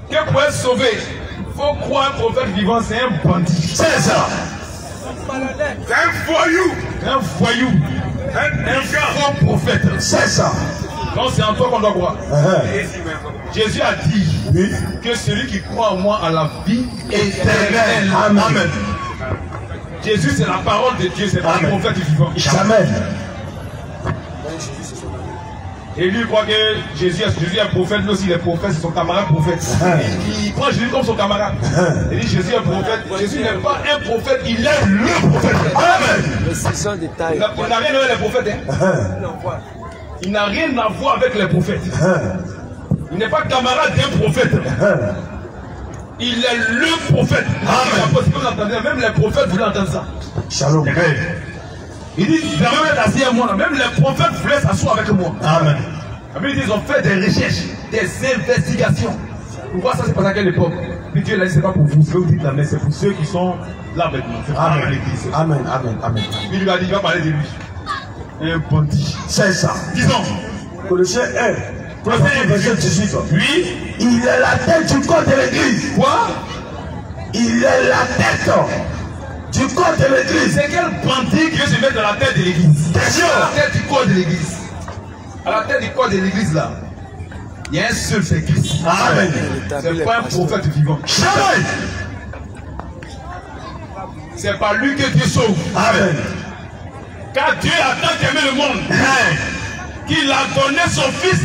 que pour être sauvé, il faut croire un prophète vivant, c'est un bandit.
C'est ça.
C'est un voyou.
Un voyou. Un faux prophète.
C'est ça.
Non, c'est en toi qu'on doit croire. Jésus a dit
Oui.
que celui qui croit en moi a la vie
Éternel.
éternelle.
Amen.
Jésus, c'est la parole de Dieu, c'est pas un prophète vivant.
Jamais.
Et lui, il croit que Jésus est un prophète, mais aussi les prophètes, c'est son camarade prophète. Il prend Jésus comme son camarade. Il dit Jésus est un prophète. Jésus n'est pas un prophète, il est le prophète.
Amen.
Il n'a rien à voir avec les prophètes. Hein. Il n'a rien à voir avec les prophètes. Il n'est pas camarade d'un prophète. Il est le prophète. Amen. Même les prophètes voulaient entendre ça.
Shalom.
Il dit, il va même être assis à moi. Même les prophètes voulaient s'asseoir avec moi.
Amen.
Ils ont fait des recherches, des investigations. Pour voir ça, c'est pas à quelle époque. Puis Dieu l'a dit, c'est pas pour vous, c'est vous dites là, mais c'est pour ceux qui sont là maintenant. C'est pas
Amen.
l'église.
Amen. Amen. Amen.
Puis il lui a dit, il va parler de lui. Un bandit.
C'est ça.
Disons.
Colossiens 1. Verset 18.
Lui,
Il est la tête du corps de l'église.
quoi?
Il est la tête du corps de l'église.
C'est quel bandit qui veut se mettre dans la tête de l'église?
Question.
À la tête du corps de l'église. À la tête du corps de l'église là, il y a un seul, c'est Christ.
Amen.
C'est pas un prophète vivant.
Jamais.
C'est par lui que Dieu sauve.
Amen.
Car Dieu a tant aimé le monde qu'il a donné son fils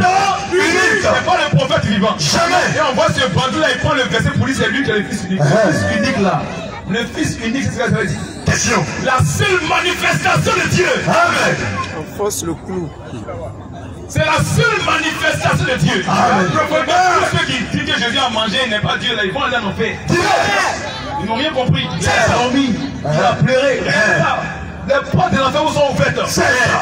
Unique.
C'est pas le prophète vivant.
Jamais.
Et on voit ce bandit là, il prend le verset pour dire c'est lui qui est le fils unique. Le fils unique là. Le fils unique, c'est ce que ça veut dire.
Question.
La seule manifestation de Dieu.
Amen.
On force le clou.
C'est la seule manifestation de Dieu.
Amen.
Tous ceux qui disent que Jésus a mangé, il n'est pas Dieu là, ils vont aller en enfer. Ils n'ont rien compris. Il a dormi, il a pleuré. Les portes de l'enfer où sont ouvertes.
C'est ça.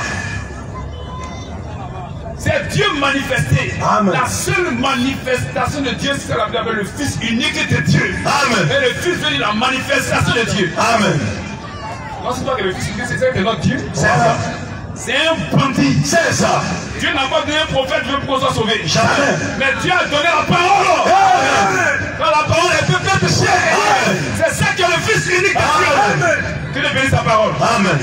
C'est Dieu manifesté.
Amen.
La seule manifestation de Dieu, c'est ce qu'on appelle le Fils unique de Dieu.
Amen.
Et le Fils veut dire la manifestation de Dieu.
Amen.
Non, c'est pas que le Fils unique, c'est ça que notre Dieu.
C'est ça.
C'est un bandit.
C'est ça.
Dieu n'a pas donné un prophète pour qu'on soit sauvé.
Jamais.
Mais Dieu a donné la parole.
Amen.
Quand la parole est peut-être chère.
Amen.
C'est ça que le Fils unique de
Amen.
Dieu. Que Dieu bénisse sa parole.
Amen.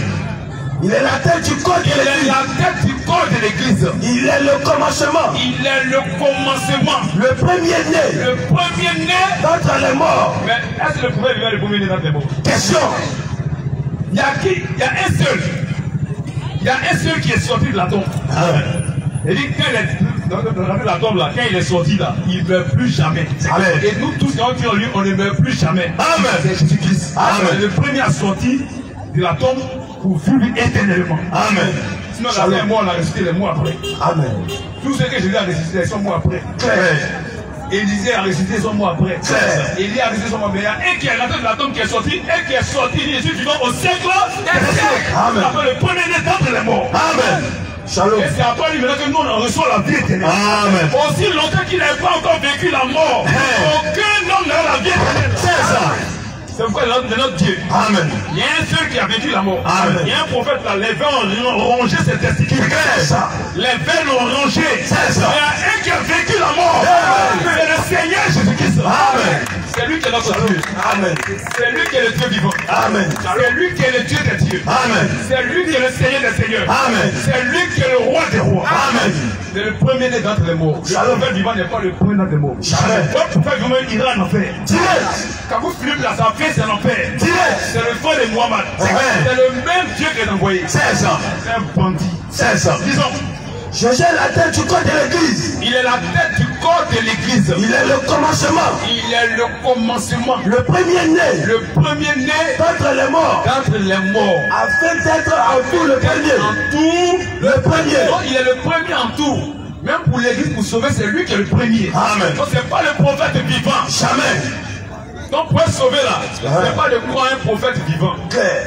Il est la tête du corps de
Il est
l'église.
la tête du corps de l'église.
Il est le commencement.
Il est le commencement.
Le premier-né
Le premier-né.
d'entre les morts.
Mais est-ce que le premier vivant est le premier-né dans les morts?
Question.
Il y a qui? Il y a un seul. Il y a un seul qui est sorti de la tombe.
Amen.
Il dit quand il est dans la tombe là, quand il est sorti là, il ne meurt plus jamais.
Amen.
Et nous tous quand on dit en lui, on ne meurt plus jamais.
Amen.
C'est Jésus-Christ.
Amen.
Le premier a sorti de la tombe pour vivre éternellement.
Amen.
Sinon la fin, moi on a ressuscité les mois après.
Amen.
Tous ceux que Jésus a ressuscité sont morts après.
Claire.
Élisée a ressuscité son mois après.
Claire.
Élie a ressuscité son mois après. Il y a un qui est rentré de la tombe qui est sorti, et qui est sorti, il est vivant au siècle des siècles.
Amen.
C'est appelé le premier-né d'entre les morts.
Amen. Shalom.
Et c'est après lui maintenant que nous on reçoit la vie éternelle.
Amen.
Aussi longtemps qu'il n'a pas encore vécu la mort, aucun homme n'aura la vie éternelle.
C'est ça.
C'est pourquoi l'homme de notre Dieu.
Amen.
Il y a un seul qui a vécu la mort.
Amen.
Il y a un prophète là, les veines ont rongé ses testicules.
C'est ça.
Les veines l'ont rongé.
C'est ça.
Il y a un qui a vécu la mort.
Amen.
C'est le Seigneur Jésus-Christ.
Amen.
C'est lui qui est notre Dieu.
Amen.
C'est lui qui est le Dieu vivant.
Amen.
C'est lui qui est le Dieu des dieux.
Amen.
C'est lui qui est le Seigneur des seigneurs.
Amen.
C'est lui qui est le roi des rois.
Amen.
C'est le premier-né d'entre les morts. Le prophète vivant n'est pas le premier d'entre les morts.
Jamais.
Votre prophète vivant ira en enfer.
Direct.
Quand vous Philippe là, sa fin c'est l'enfer.
Direct.
C'est le frère de Muhammad.
Amen.
C'est le même Dieu qui est envoyé.
C'est ça.
C'est un bandit.
C'est ça.
Disons,
Jésus est la tête du corps de l'église.
Il est la tête du corps de l'église.
Il est le commencement.
Il est le commencement.
Le premier-né.
Le premier-né
d'entre les morts.
D'entre les morts.
Afin d'être en tout le premier.
En tout
le premier.
Donc il est le premier en tout. Même pour l'église, pour sauver, c'est lui qui est le premier.
Amen.
Donc c'est pas le prophète vivant.
Jamais.
Donc pour être sauvé là, c'est pas de croire un prophète vivant.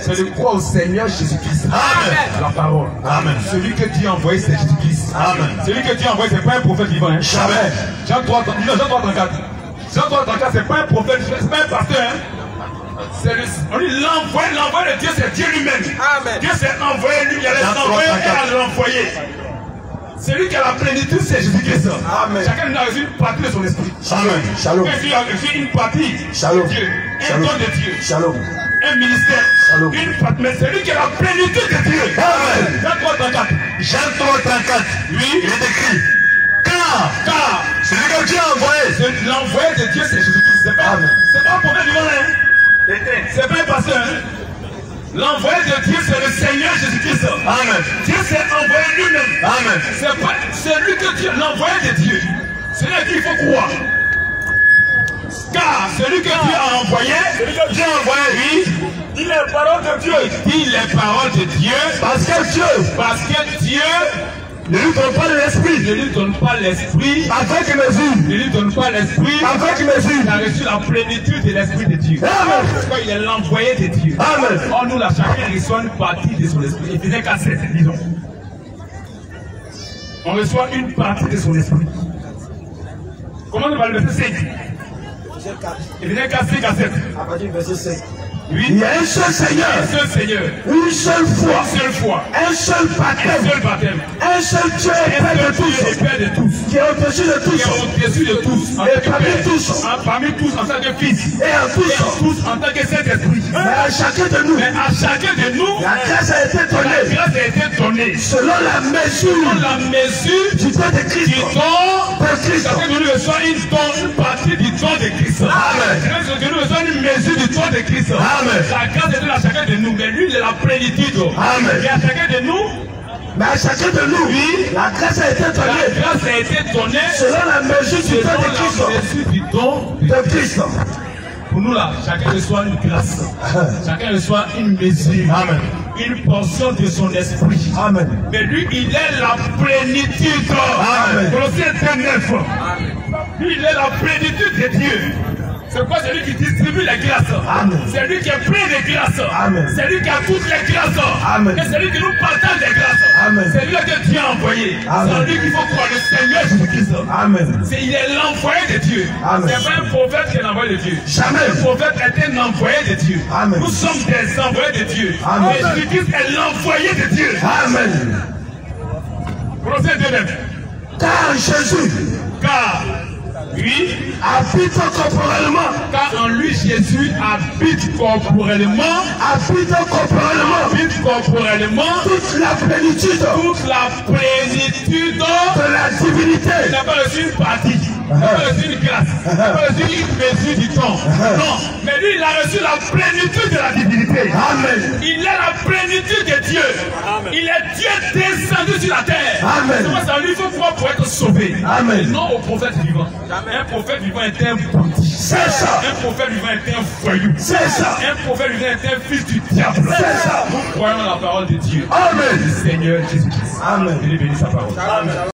C'est de croire au Seigneur Jésus-Christ.
Amen.
La parole.
Amen.
Celui que Dieu a envoyé, c'est Jésus-Christ.
Amen.
Celui que Dieu a envoyé, c'est pas un prophète vivant. Hein.
Jamais.
Jean 3, 34. Jean 3, 34, c'est pas un prophète, c'est pas un pasteur. Hein. On dit l'envoyé de Dieu, c'est Dieu lui-même. Dieu s'est envoyé, lui, il a l'envoyé et à l'envoyer. Celui qui a la plénitude, c'est Jésus-Christ. Chacun a reçu une partie de son esprit.
Amen. Shalom.
Celui qui a reçu une partie de Dieu, un don de Dieu,
Shalom.
un ministère,
Shalom.
une partie. Mais celui qui a la plénitude de Dieu.
Amen.
Jean 3, 34.
Jean 3, 34.
Oui.
Il est écrit. Car celui que Dieu a envoyé.
L'envoyé de Dieu, c'est Jésus-Christ. C'est pas un prophète vivant, hein. C'est pas un pasteur, hein. L'envoyé de Dieu, c'est le Seigneur Jésus-Christ.
Amen.
Dieu s'est envoyé lui-même.
Amen.
C'est lui que Dieu, l'envoyé de Dieu. C'est là qu'il faut croire. Car celui que Dieu a envoyé, oui, dit les paroles de Dieu. Dit les paroles de Dieu. Parce que Dieu ne lui donne pas l'esprit. Ne lui donne pas l'esprit.
Avec mesure.
Ne lui donne pas l'esprit.
Avec mesure.
Il a reçu la plénitude de l'esprit de Dieu.
Amen.
Parce qu'il est l'envoyé de Dieu.
Amen.
Or nous là, chacun reçoit une partie de son esprit. Il faisait qu'à 7, disons. On reçoit une partie de son esprit. Comment on va le verset 5? Il venait qu'à 5 à 7.
À partir du verset 5.
Oui.
Il y a un seul Seigneur.
Un seul Seigneur.
Une seule foi.
Une seule foi.
Un seul baptême.
Un seul baptême.
Un seul Dieu et Père de tous.
Père de tous.
Qui est au-dessus de tous.
Qui est au-dessus de tous.
Et parmi tous.
Parmi tous en tant que fils.
Et en tous.
En tant que Saint-Esprit.
Mais à chacun de nous.
Mais à chacun de nous.
La grâce a été donnée.
La grâce a été donnée.
Selon la mesure.
Selon la mesure.
Du don de Christ.
Du don
de Christ.
Chacun de nous reçoit une partie du don de Christ.
Amen.
Chacun de nous reçoit une mesure du don de Christ.
Amen.
La grâce est à chacun de nous, mais lui, il est la plénitude.
Amen.
Et à chacun de nous,
mais à chacun de nous, oui, la grâce a été donnée.
La grâce a été donnée
selon la mesure du don de Christ.
Selon la mesure du don
de Christ.
Pour nous là, chacun reçoit une grâce. Chacun reçoit une mesure.
Amen.
Une portion de son esprit.
Amen.
Mais lui, il est la plénitude.
Amen.
Colossiens 9. Lui, il est la plénitude de Dieu. C'est quoi celui qui distribue les grâces? C'est lui qui est plein de grâces. C'est lui qui a toutes les grâces.
Amen.
Et c'est lui qui nous partage les grâces. C'est lui que Dieu a envoyé. C'est lui qu'il faut croire, le Seigneur Jésus-Christ. Il est l'envoyé de Dieu. C'est pas un prophète qui est l'envoyé de Dieu.
Jamais.
Le prophète est un envoyé de Dieu. Nous sommes des envoyés de Dieu. Et Jésus-Christ est l'envoyé de Dieu.
Amen.
Colossiens 2:9.
Car Jésus.
Oui,
habite corporellement.
Car en lui Jésus habite corporellement.
Habite corporellement.
Habite corporellement.
Toute la plénitude.
Toute la plénitude
de la divinité.
Il n'a pas reçu une partie. Il n'a pas reçu une grâce. Il n'a pas reçu une mesure du temps. Non. Mais lui, il a reçu la plénitude de la divinité.
Amen.
Il est la plénitude de Dieu. Amen. Il est Dieu descendu sur la terre.
Amen.
C'est pour ça qu'il faut croire pour être sauvé.
Amen.
Non au prophète vivant. Un prophète vivant est un bandit.
C'est ça.
Un prophète vivant est un voyou.
C'est ça.
Un prophète vivant est un fils du diable.
C'est ça.
Nous croyons la parole de Dieu.
Amen.
Du Seigneur Jésus-Christ.
Amen.
Il est béni sa parole.
Amen.